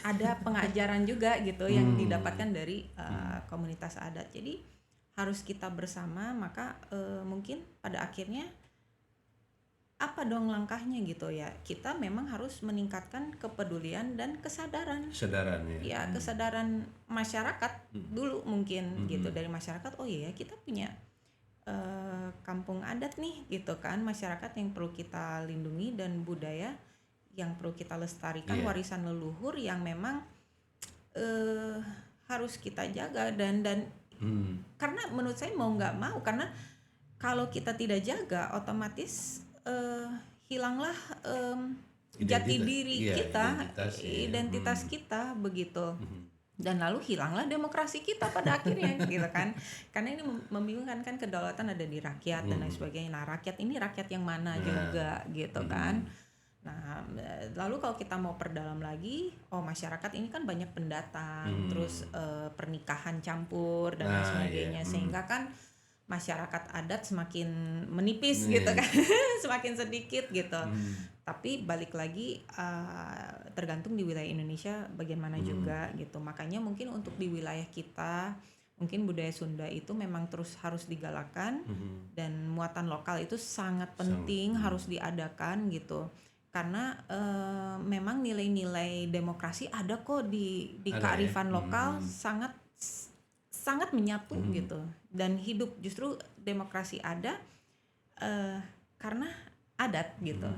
Speaker 2: ada pengajaran juga gitu yang didapatkan dari komunitas adat. Jadi harus kita bersama, maka mungkin pada akhirnya apa dong langkahnya gitu ya, kita memang harus meningkatkan kepedulian dan kesadaran ya, kesadaran masyarakat dulu mungkin gitu, dari masyarakat. Oh iya, kita punya kampung adat nih gitu kan, masyarakat yang perlu kita lindungi dan budaya yang perlu kita lestarikan, warisan leluhur yang memang harus kita jaga dan karena menurut saya mau nggak mau, karena kalau kita tidak jaga otomatis hilanglah jati diri kita, identitas kita begitu. Dan lalu hilanglah demokrasi kita pada akhirnya gitu kan, karena ini membingungkan kan, kedaulatan ada di rakyat dan lain sebagainya. Nah rakyat ini rakyat yang mana juga gitu kan. Nah lalu kalau kita mau perdalam lagi, masyarakat ini kan banyak pendatang, terus pernikahan campur dan lain sebagainya, sehingga kan masyarakat adat semakin menipis
Speaker 1: Nih.
Speaker 2: gitu kan, semakin sedikit gitu. Tapi balik lagi tergantung di wilayah Indonesia bagaimana juga gitu. Makanya mungkin untuk di wilayah kita mungkin budaya Sunda itu memang terus harus digalakkan dan muatan lokal itu sangat penting harus diadakan gitu. Karena memang nilai-nilai demokrasi ada kok di
Speaker 1: Ada ya?
Speaker 2: kearifan lokal sangat menyatu gitu dan hidup. Justru demokrasi ada karena adat gitu.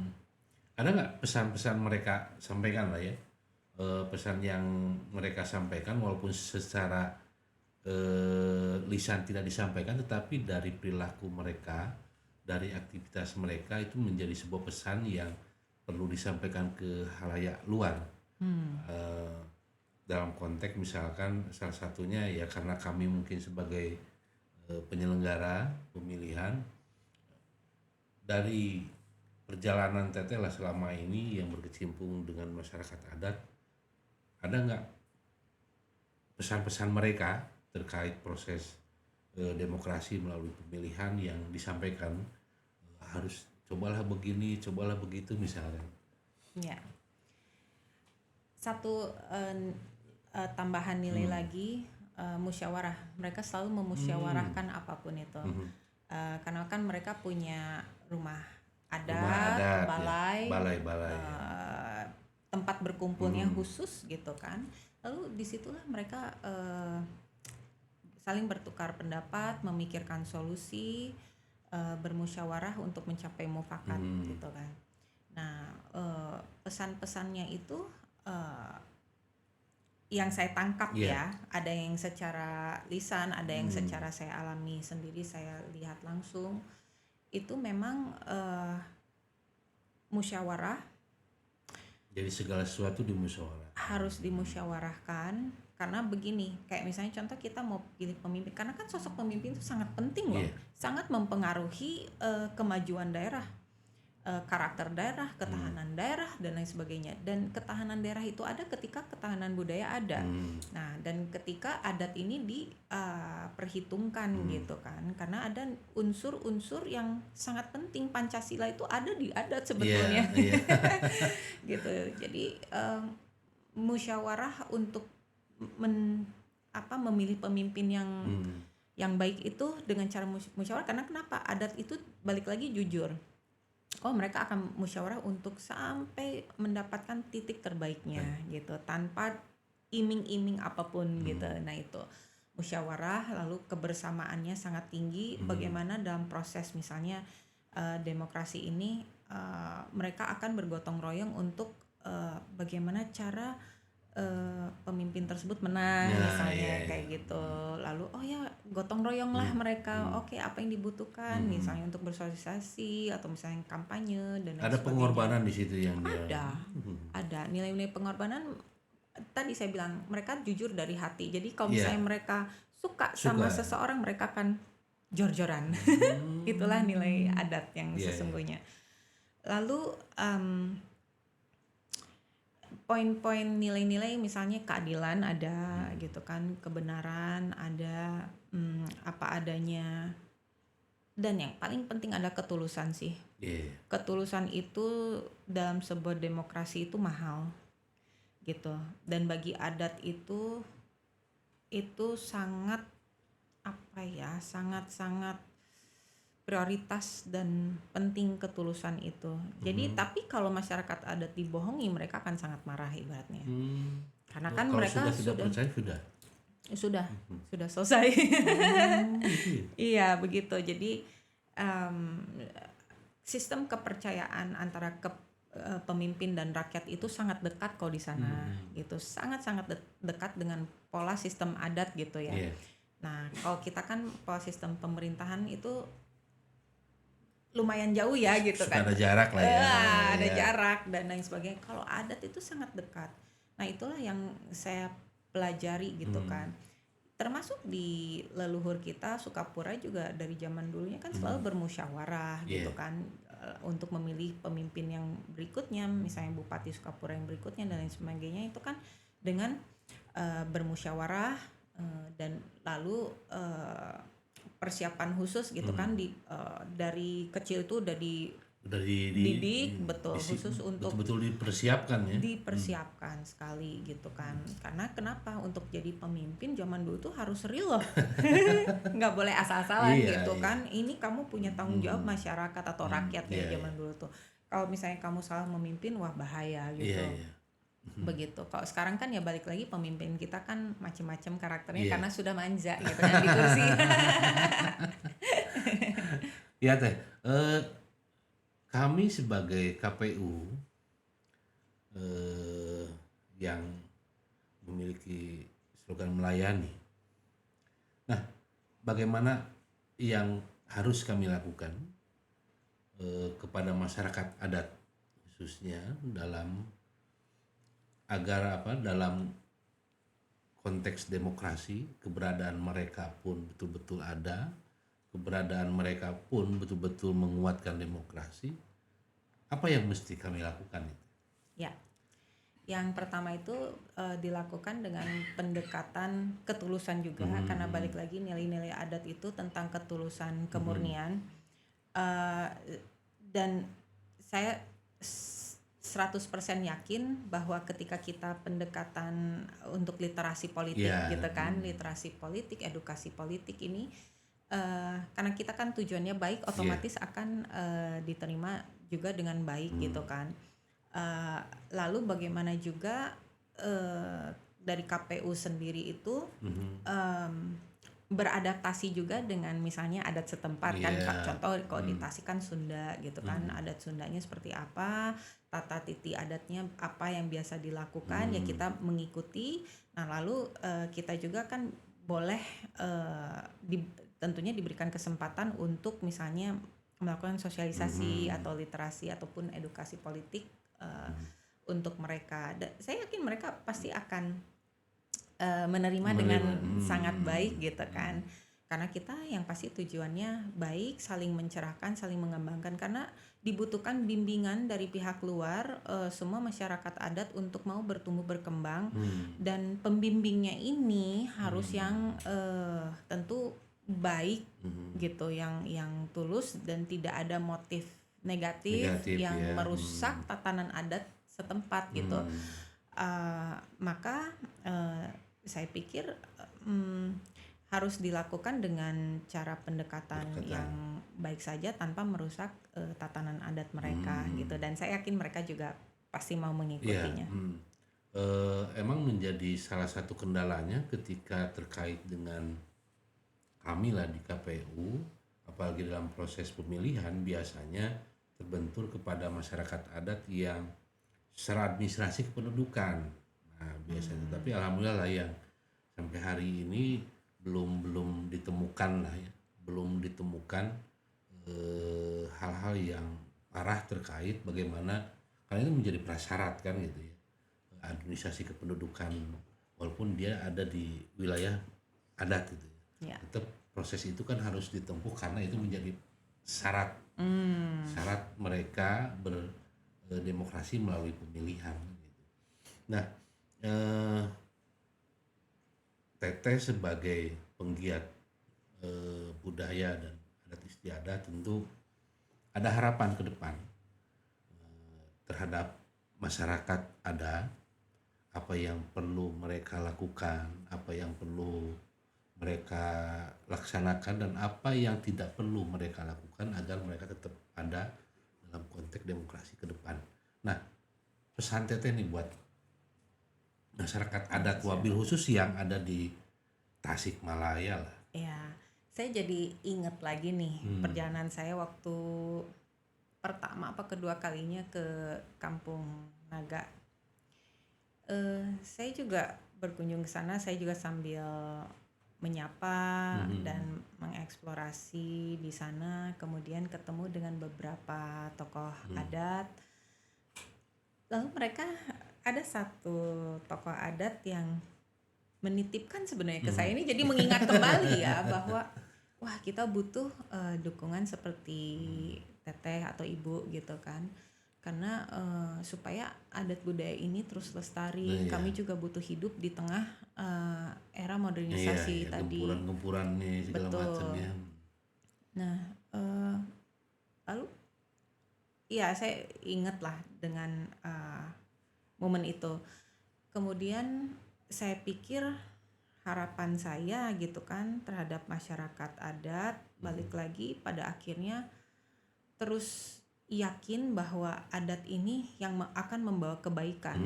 Speaker 1: Ada nggak pesan-pesan mereka sampaikan lah ya, pesan yang mereka sampaikan walaupun secara lisan tidak disampaikan, tetapi dari perilaku mereka, dari aktivitas mereka itu menjadi sebuah pesan yang perlu disampaikan ke khalayak luar. Dalam konteks misalkan salah satunya ya karena kami mungkin sebagai penyelenggara pemilihan, dari perjalanan Teteh lah selama ini yang berkecimpung dengan masyarakat adat, ada nggak pesan-pesan mereka terkait proses demokrasi melalui pemilihan yang disampaikan, harus cobalah begini, cobalah begitu misalnya?
Speaker 2: Ya. Satu tambahan nilai lagi, musyawarah. Mereka selalu memusyawarahkan apapun itu. Karena kan mereka punya rumah adat,
Speaker 1: ya.
Speaker 2: balai,
Speaker 1: Balai-balai.
Speaker 2: tempat berkumpulnya khusus gitu kan. Lalu disitulah mereka saling bertukar pendapat, memikirkan solusi, bermusyawarah untuk mencapai mufakat gitu kan. Nah, pesan-pesannya itu yang saya tangkap ya, ada yang secara lisan, ada yang secara saya alami sendiri, saya lihat langsung. Itu memang musyawarah.
Speaker 1: Jadi segala sesuatu dimusyawarah.
Speaker 2: Harus dimusyawarahkan karena begini, kayak misalnya contoh kita mau pilih pemimpin, karena kan sosok pemimpin itu sangat penting loh, sangat mempengaruhi kemajuan daerah, karakter daerah, ketahanan daerah dan lain sebagainya. Dan ketahanan daerah itu ada ketika ketahanan budaya ada. Nah, dan ketika adat ini diperhitungkan gitu kan, karena ada unsur-unsur yang sangat penting. Pancasila itu ada di adat sebetulnya. Gitu. Jadi musyawarah untuk memilih pemimpin yang baik itu dengan cara musyawarah. Karena kenapa? Adat itu balik lagi jujur. Mereka akan musyawarah untuk sampai mendapatkan titik terbaiknya gitu, tanpa iming-iming apapun gitu. Nah, itu musyawarah, lalu kebersamaannya sangat tinggi. Bagaimana dalam proses misalnya demokrasi ini mereka akan bergotong royong untuk bagaimana cara pemimpin tersebut menang misalnya kayak gitu. Lalu gotong royong lah mereka. Oke, apa yang dibutuhkan misalnya untuk bersosialisasi atau misalnya kampanye dan lain
Speaker 1: ada
Speaker 2: sebagainya.
Speaker 1: Pengorbanan di situ yang
Speaker 2: ada nilai-nilai pengorbanan. Tadi saya bilang mereka jujur dari hati. Jadi kalau misalnya mereka suka sama seseorang, mereka akan jor-joran. Itulah nilai adat yang sesungguhnya. Lalu poin-poin nilai-nilai misalnya keadilan ada gitu kan, kebenaran ada, apa adanya, dan yang paling penting ada ketulusan sih. Ketulusan itu dalam sebuah demokrasi itu mahal gitu, dan bagi adat itu sangat sangat prioritas dan penting ketulusan itu. Jadi tapi kalau masyarakat adat dibohongi, mereka akan sangat marah ibaratnya. Karena kan
Speaker 1: kalau
Speaker 2: mereka
Speaker 1: sudah percaya
Speaker 2: sudah selesai. Iya begitu. Jadi sistem kepercayaan antara pemimpin dan rakyat itu sangat dekat kok di sana gitu, sangat dekat dengan pola sistem adat gitu ya. Nah, kalau kita kan pola sistem pemerintahan itu lumayan jauh ya gitu kan.
Speaker 1: Ada jarak lah ya.
Speaker 2: Ada jarak dan lain sebagainya. Kalau adat itu sangat dekat. Nah, itulah yang saya pelajari gitu kan. Termasuk di leluhur kita Sukapura juga dari zaman dulunya kan selalu bermusyawarah gitu kan, untuk memilih pemimpin yang berikutnya, misalnya Bupati Sukapura yang berikutnya dan lain sebagainya, itu kan dengan bermusyawarah dan lalu persiapan khusus gitu kan dari kecil itu udah
Speaker 1: Udah
Speaker 2: dididik betul khusus untuk
Speaker 1: betul-betul dipersiapkan ya.
Speaker 2: dipersiapkan sekali gitu kan. Karena kenapa? Untuk jadi pemimpin zaman dulu tuh harus real loh. Nggak boleh asal-asalan
Speaker 1: Iya,
Speaker 2: gitu
Speaker 1: iya.
Speaker 2: kan. Ini kamu punya tanggung jawab masyarakat atau rakyat ya
Speaker 1: Iya,
Speaker 2: zaman
Speaker 1: iya.
Speaker 2: dulu tuh. Kalau misalnya kamu salah memimpin, wah bahaya
Speaker 1: Iya,
Speaker 2: gitu.
Speaker 1: iya.
Speaker 2: Begitu. Kalau sekarang kan ya balik lagi pemimpin kita kan macam-macam karakternya
Speaker 1: Iya.
Speaker 2: karena sudah manja gitu kan di kursi.
Speaker 1: Iya Teh, kami sebagai KPU yang memiliki slogan melayani. Nah, bagaimana yang harus kami lakukan kepada masyarakat adat khususnya dalam konteks demokrasi, keberadaan mereka pun betul-betul ada, keberadaan mereka pun betul-betul menguatkan demokrasi. Apa yang mesti kami lakukan itu?
Speaker 2: Ya. Yang pertama itu dilakukan dengan pendekatan ketulusan juga karena balik lagi nilai-nilai adat itu tentang ketulusan, kemurnian. Dan saya 100% yakin bahwa ketika kita pendekatan untuk literasi politik gitu kan, literasi politik, edukasi politik ini karena kita kan tujuannya baik, otomatis akan diterima juga dengan baik gitu kan. Lalu bagaimana juga dari KPU sendiri itu beradaptasi juga dengan misalnya adat setempat kan, contoh kalau di Tasik kan Sunda gitu kan, adat Sundanya seperti apa, tata titi adatnya apa yang biasa dilakukan, ya kita mengikuti. Nah lalu kita juga kan boleh tentunya diberikan kesempatan untuk misalnya melakukan sosialisasi atau literasi ataupun edukasi politik untuk mereka. Saya yakin mereka pasti akan menerima dengan sangat baik gitu kan, karena kita yang pasti tujuannya baik, saling mencerahkan, saling mengembangkan, karena dibutuhkan bimbingan dari pihak luar, semua masyarakat adat untuk mau bertumbuh berkembang, dan pembimbingnya ini harus yang tentu baik gitu, yang tulus dan tidak ada motif negatif yang merusak tatanan adat setempat gitu. Maka saya pikir harus dilakukan dengan cara pendekatan yang baik saja tanpa merusak tatanan adat mereka gitu, dan saya yakin mereka juga pasti mau mengikutinya.
Speaker 1: Emang menjadi salah satu kendalanya ketika terkait dengan kami lah di KPU, apalagi dalam proses pemilihan biasanya terbentur kepada masyarakat adat yang secara administrasi kependudukan. Nah, biasanya tapi alhamdulillah lah yang sampai hari ini belum ditemukan lah ya, belum ditemukan hal-hal yang parah terkait bagaimana, karena itu menjadi prasyarat kan gitu ya, administrasi kependudukan walaupun dia ada di wilayah adat gitu ya. Tetap proses itu kan harus ditempuh karena itu menjadi syarat mereka berdemokrasi melalui pemilihan gitu. Nah, Teteh sebagai penggiat budaya dan adat istiadat tentu ada harapan ke depan terhadap masyarakat adat, apa yang perlu mereka lakukan, apa yang perlu mereka laksanakan, dan apa yang tidak perlu mereka lakukan agar mereka tetap ada dalam konteks demokrasi ke depan. Nah, pesan Teteh nih buat masyarakat adat wabil khusus yang ada di Tasikmalaya lah.
Speaker 2: Ya, saya jadi ingat lagi nih perjalanan saya waktu pertama apa kedua kalinya ke Kampung Naga. Saya juga berkunjung ke sana, saya juga sambil menyapa dan mengeksplorasi di sana, kemudian ketemu dengan beberapa tokoh adat. Lalu mereka ada satu tokoh adat yang menitipkan sebenarnya ke saya, ini jadi mengingat kembali ya bahwa wah kita butuh dukungan seperti Teteh atau Ibu gitu kan. karena supaya adat budaya ini terus lestari.
Speaker 1: Iya.
Speaker 2: Kami juga butuh hidup di tengah era
Speaker 1: Iya,
Speaker 2: modernisasi
Speaker 1: ya,
Speaker 2: tadi.
Speaker 1: gempuran-gempuran nih segala
Speaker 2: Betul.
Speaker 1: macamnya.
Speaker 2: Nah, lalu ya saya ingat lah dengan momen itu. Kemudian saya pikir harapan saya gitu kan terhadap masyarakat adat, balik lagi pada akhirnya terus yakin bahwa adat ini yang akan membawa kebaikan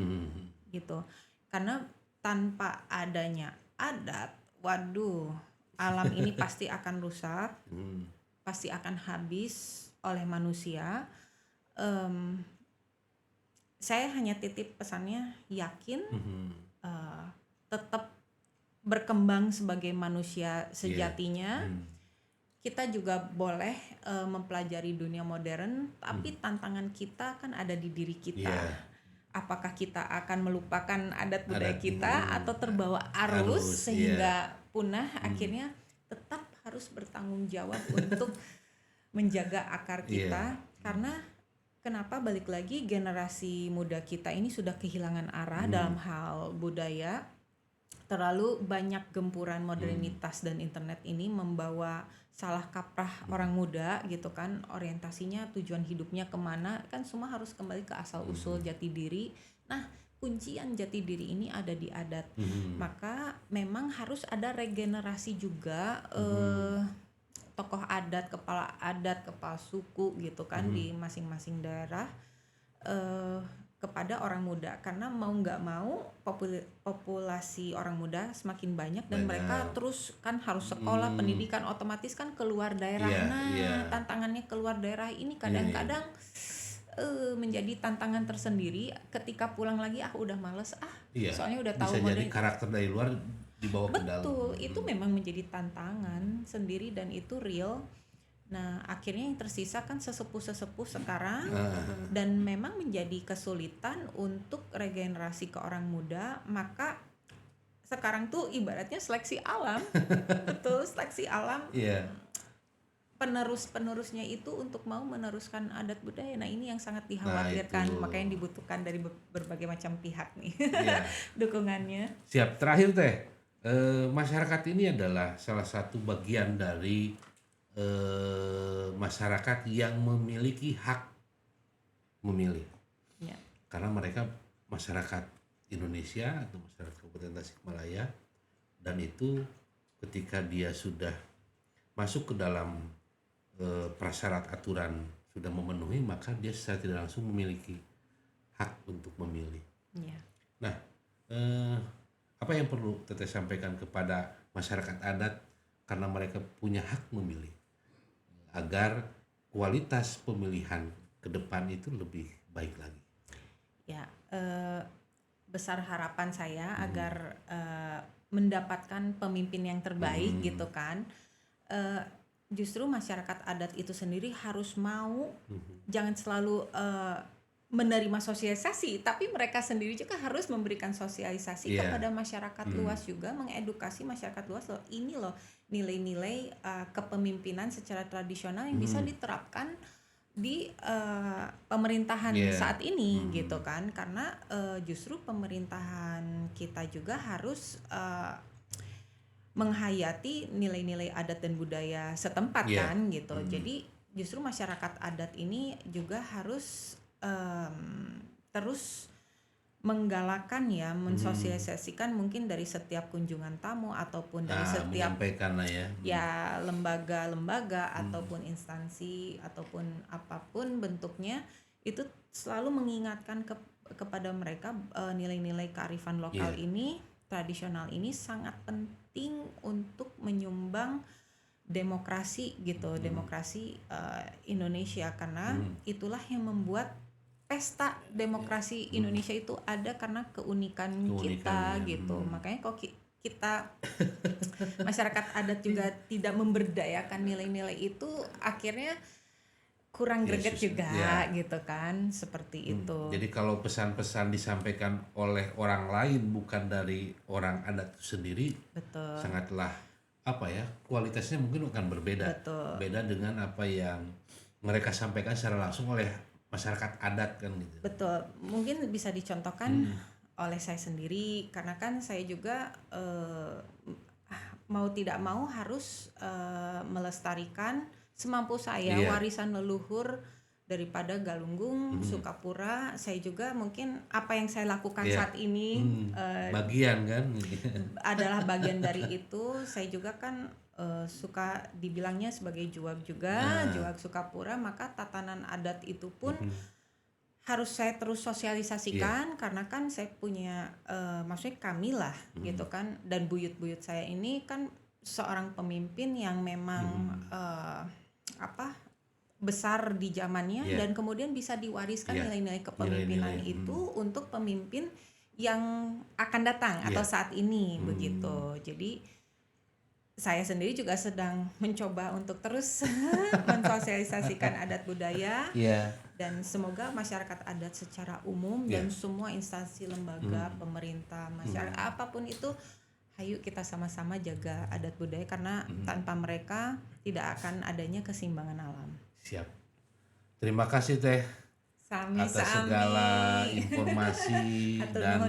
Speaker 2: gitu. Karena tanpa adanya adat, waduh, alam ini pasti akan rusak, pasti akan habis oleh manusia. Saya hanya titip pesannya, yakin, tetap berkembang sebagai manusia sejatinya. Kita juga boleh mempelajari dunia modern, tapi tantangan kita kan ada di diri kita. Apakah kita akan melupakan adat budaya kita atau terbawa arus sehingga punah? Akhirnya tetap harus bertanggung jawab untuk menjaga akar kita. Karena kenapa balik lagi generasi muda kita ini sudah kehilangan arah dalam hal budaya. Terlalu banyak gempuran modernitas dan internet ini membawa salah kaprah orang muda gitu kan, orientasinya, tujuan hidupnya kemana, kan semua harus kembali ke asal usul jati diri. Nah, kuncian jati diri ini ada di adat. Maka memang harus ada regenerasi juga, tokoh adat, kepala suku gitu kan di masing-masing daerah kepada orang muda, karena mau nggak mau populasi orang muda semakin banyak dan mereka terus kan harus sekolah, pendidikan, otomatis kan keluar daerah. Tantangannya keluar daerah ini kadang-kadang menjadi tantangan tersendiri. Ketika pulang lagi udah males soalnya udah tahu
Speaker 1: bisa jadi karakter dari luar dibawa ke dalam.
Speaker 2: Betul, itu memang menjadi tantangan sendiri dan itu real. Nah, akhirnya yang tersisa kan sesepuh-sesepuh sekarang dan memang menjadi kesulitan untuk regenerasi ke orang muda. Maka sekarang tuh ibaratnya seleksi alam. Betul, seleksi alam. Penerus-penerusnya itu untuk mau meneruskan adat budaya. Nah, ini yang sangat dikhawatirkan, makanya dibutuhkan dari berbagai macam pihak nih dukungannya.
Speaker 1: Siap. Terakhir Teh, masyarakat ini adalah salah satu bagian dari masyarakat yang memiliki hak memilih, karena mereka masyarakat Indonesia atau masyarakat Kabupaten Tasikmalaya, dan itu ketika dia sudah masuk ke dalam prasyarat aturan sudah memenuhi, maka dia secara tidak langsung memiliki hak untuk memilih. Nah, apa yang perlu Teteh sampaikan kepada masyarakat adat karena mereka punya hak memilih, agar kualitas pemilihan ke depan itu lebih baik lagi?
Speaker 2: Besar harapan saya agar mendapatkan pemimpin yang terbaik gitu kan. Justru masyarakat adat itu sendiri harus mau, jangan selalu menerima sosialisasi, tapi mereka sendiri juga harus memberikan sosialisasi kepada masyarakat luas juga, mengedukasi masyarakat luas loh, ini loh nilai-nilai kepemimpinan secara tradisional yang bisa diterapkan di pemerintahan saat ini gitu kan. Karena justru pemerintahan kita juga harus menghayati nilai-nilai adat dan budaya setempat kan gitu. Jadi justru masyarakat adat ini juga harus terus menggalakkan mensosialisasikan mungkin dari setiap kunjungan tamu ataupun dari setiap lembaga-lembaga ataupun instansi ataupun apapun bentuknya, itu selalu mengingatkan kepada mereka nilai-nilai kearifan lokal ini, tradisional ini sangat penting untuk menyumbang demokrasi gitu, demokrasi Indonesia, karena itulah yang membuat pesta demokrasi Indonesia itu ada karena keunikan kita gitu. Makanya kok kita masyarakat adat juga tidak memberdayakan nilai-nilai itu, akhirnya kurang greget juga gitu kan, seperti itu.
Speaker 1: Jadi kalau pesan-pesan disampaikan oleh orang lain bukan dari orang adat itu sendiri, sangatlah kualitasnya mungkin akan berbeda. Beda dengan apa yang mereka sampaikan secara langsung oleh masyarakat adat kan gitu.
Speaker 2: Betul, mungkin bisa dicontohkan oleh saya sendiri karena kan saya juga mau tidak mau harus melestarikan semampu saya
Speaker 1: Iya.
Speaker 2: warisan leluhur daripada Galunggung, Sukapura. Saya juga mungkin apa yang saya lakukan
Speaker 1: Iya.
Speaker 2: saat ini
Speaker 1: Bagian kan.
Speaker 2: adalah bagian dari itu. Saya juga kan suka dibilangnya sebagai juag juga, juag Sukapura, maka tatanan adat itu pun harus saya terus sosialisasikan karena kan saya punya maksudnya kami lah gitu kan, dan buyut-buyut saya ini kan seorang pemimpin yang memang besar di zamannya dan kemudian bisa diwariskan nilai-nilai kepemimpinan itu untuk pemimpin yang akan datang atau saat ini begitu. Jadi saya sendiri juga sedang mencoba untuk terus mensosialisasikan adat budaya. Dan semoga masyarakat adat secara umum dan semua instansi lembaga pemerintah, masyarakat apapun itu, ayo kita sama-sama jaga adat budaya karena tanpa mereka tidak akan adanya keseimbangan alam.
Speaker 1: Siap. Terima kasih Teh atas segala informasi dan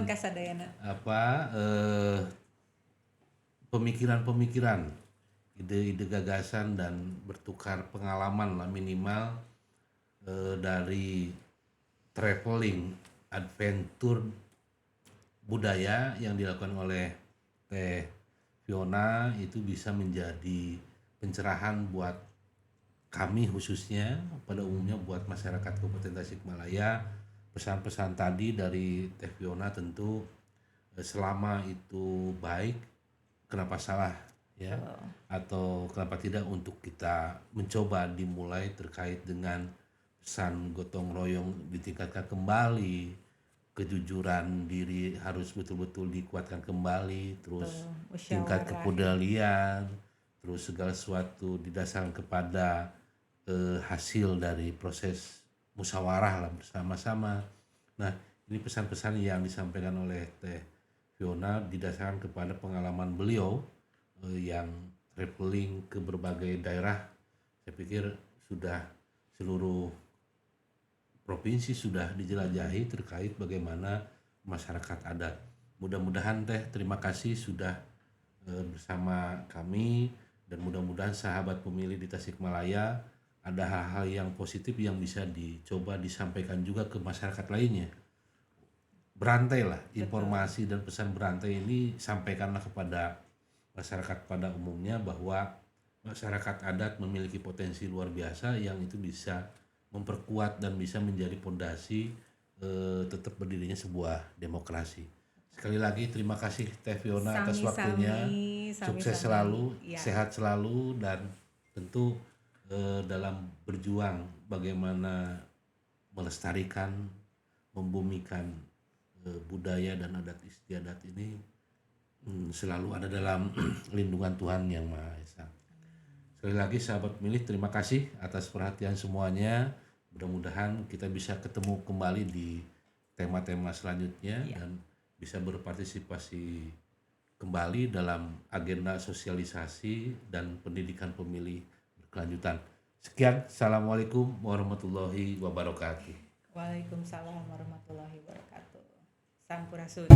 Speaker 1: pemikiran-pemikiran, ide-ide gagasan dan bertukar pengalaman lah minimal dari traveling adventure budaya yang dilakukan oleh Teh Fiona itu bisa menjadi pencerahan buat kami khususnya, pada umumnya buat masyarakat Kabupaten Tasikmalaya. Pesan-pesan tadi dari Teh Fiona tentu selama itu baik, kenapa salah ya, atau kenapa tidak untuk kita mencoba dimulai terkait dengan pesan gotong royong ditingkatkan kembali, kejujuran diri harus betul-betul dikuatkan kembali, terus tingkat kepedulian, terus segala sesuatu didasarkan kepada hasil dari proses musyawarah lah bersama-sama. Nah, ini pesan-pesan yang disampaikan oleh Teh Fiona didasarkan kepada pengalaman beliau yang traveling ke berbagai daerah. Saya pikir sudah seluruh provinsi sudah dijelajahi terkait bagaimana masyarakat adat. Mudah-mudahan Teh, terima kasih sudah bersama kami, dan mudah-mudahan sahabat pemilih di Tasikmalaya ada hal-hal yang positif yang bisa dicoba disampaikan juga ke masyarakat lainnya. Berantailah informasi dan pesan berantai ini, sampaikanlah kepada masyarakat pada umumnya bahwa masyarakat adat memiliki potensi luar biasa yang itu bisa memperkuat dan bisa menjadi fondasi tetap berdirinya sebuah demokrasi. Sekali lagi terima kasih Teh Fiona atas waktunya. Sukses selalu, sehat selalu, dan tentu dalam berjuang bagaimana melestarikan, membumikan budaya dan adat istiadat ini selalu ada dalam lindungan Tuhan Yang Maha Esa. Sekali lagi sahabat pemilih, terima kasih atas perhatian semuanya. Mudah-mudahan kita bisa ketemu kembali di tema-tema selanjutnya dan bisa berpartisipasi kembali dalam agenda sosialisasi dan pendidikan pemilih berkelanjutan. Sekian, Assalamualaikum warahmatullahi wabarakatuh.
Speaker 2: Waalaikumsalam warahmatullahi wabarakatuh. Sampurasun.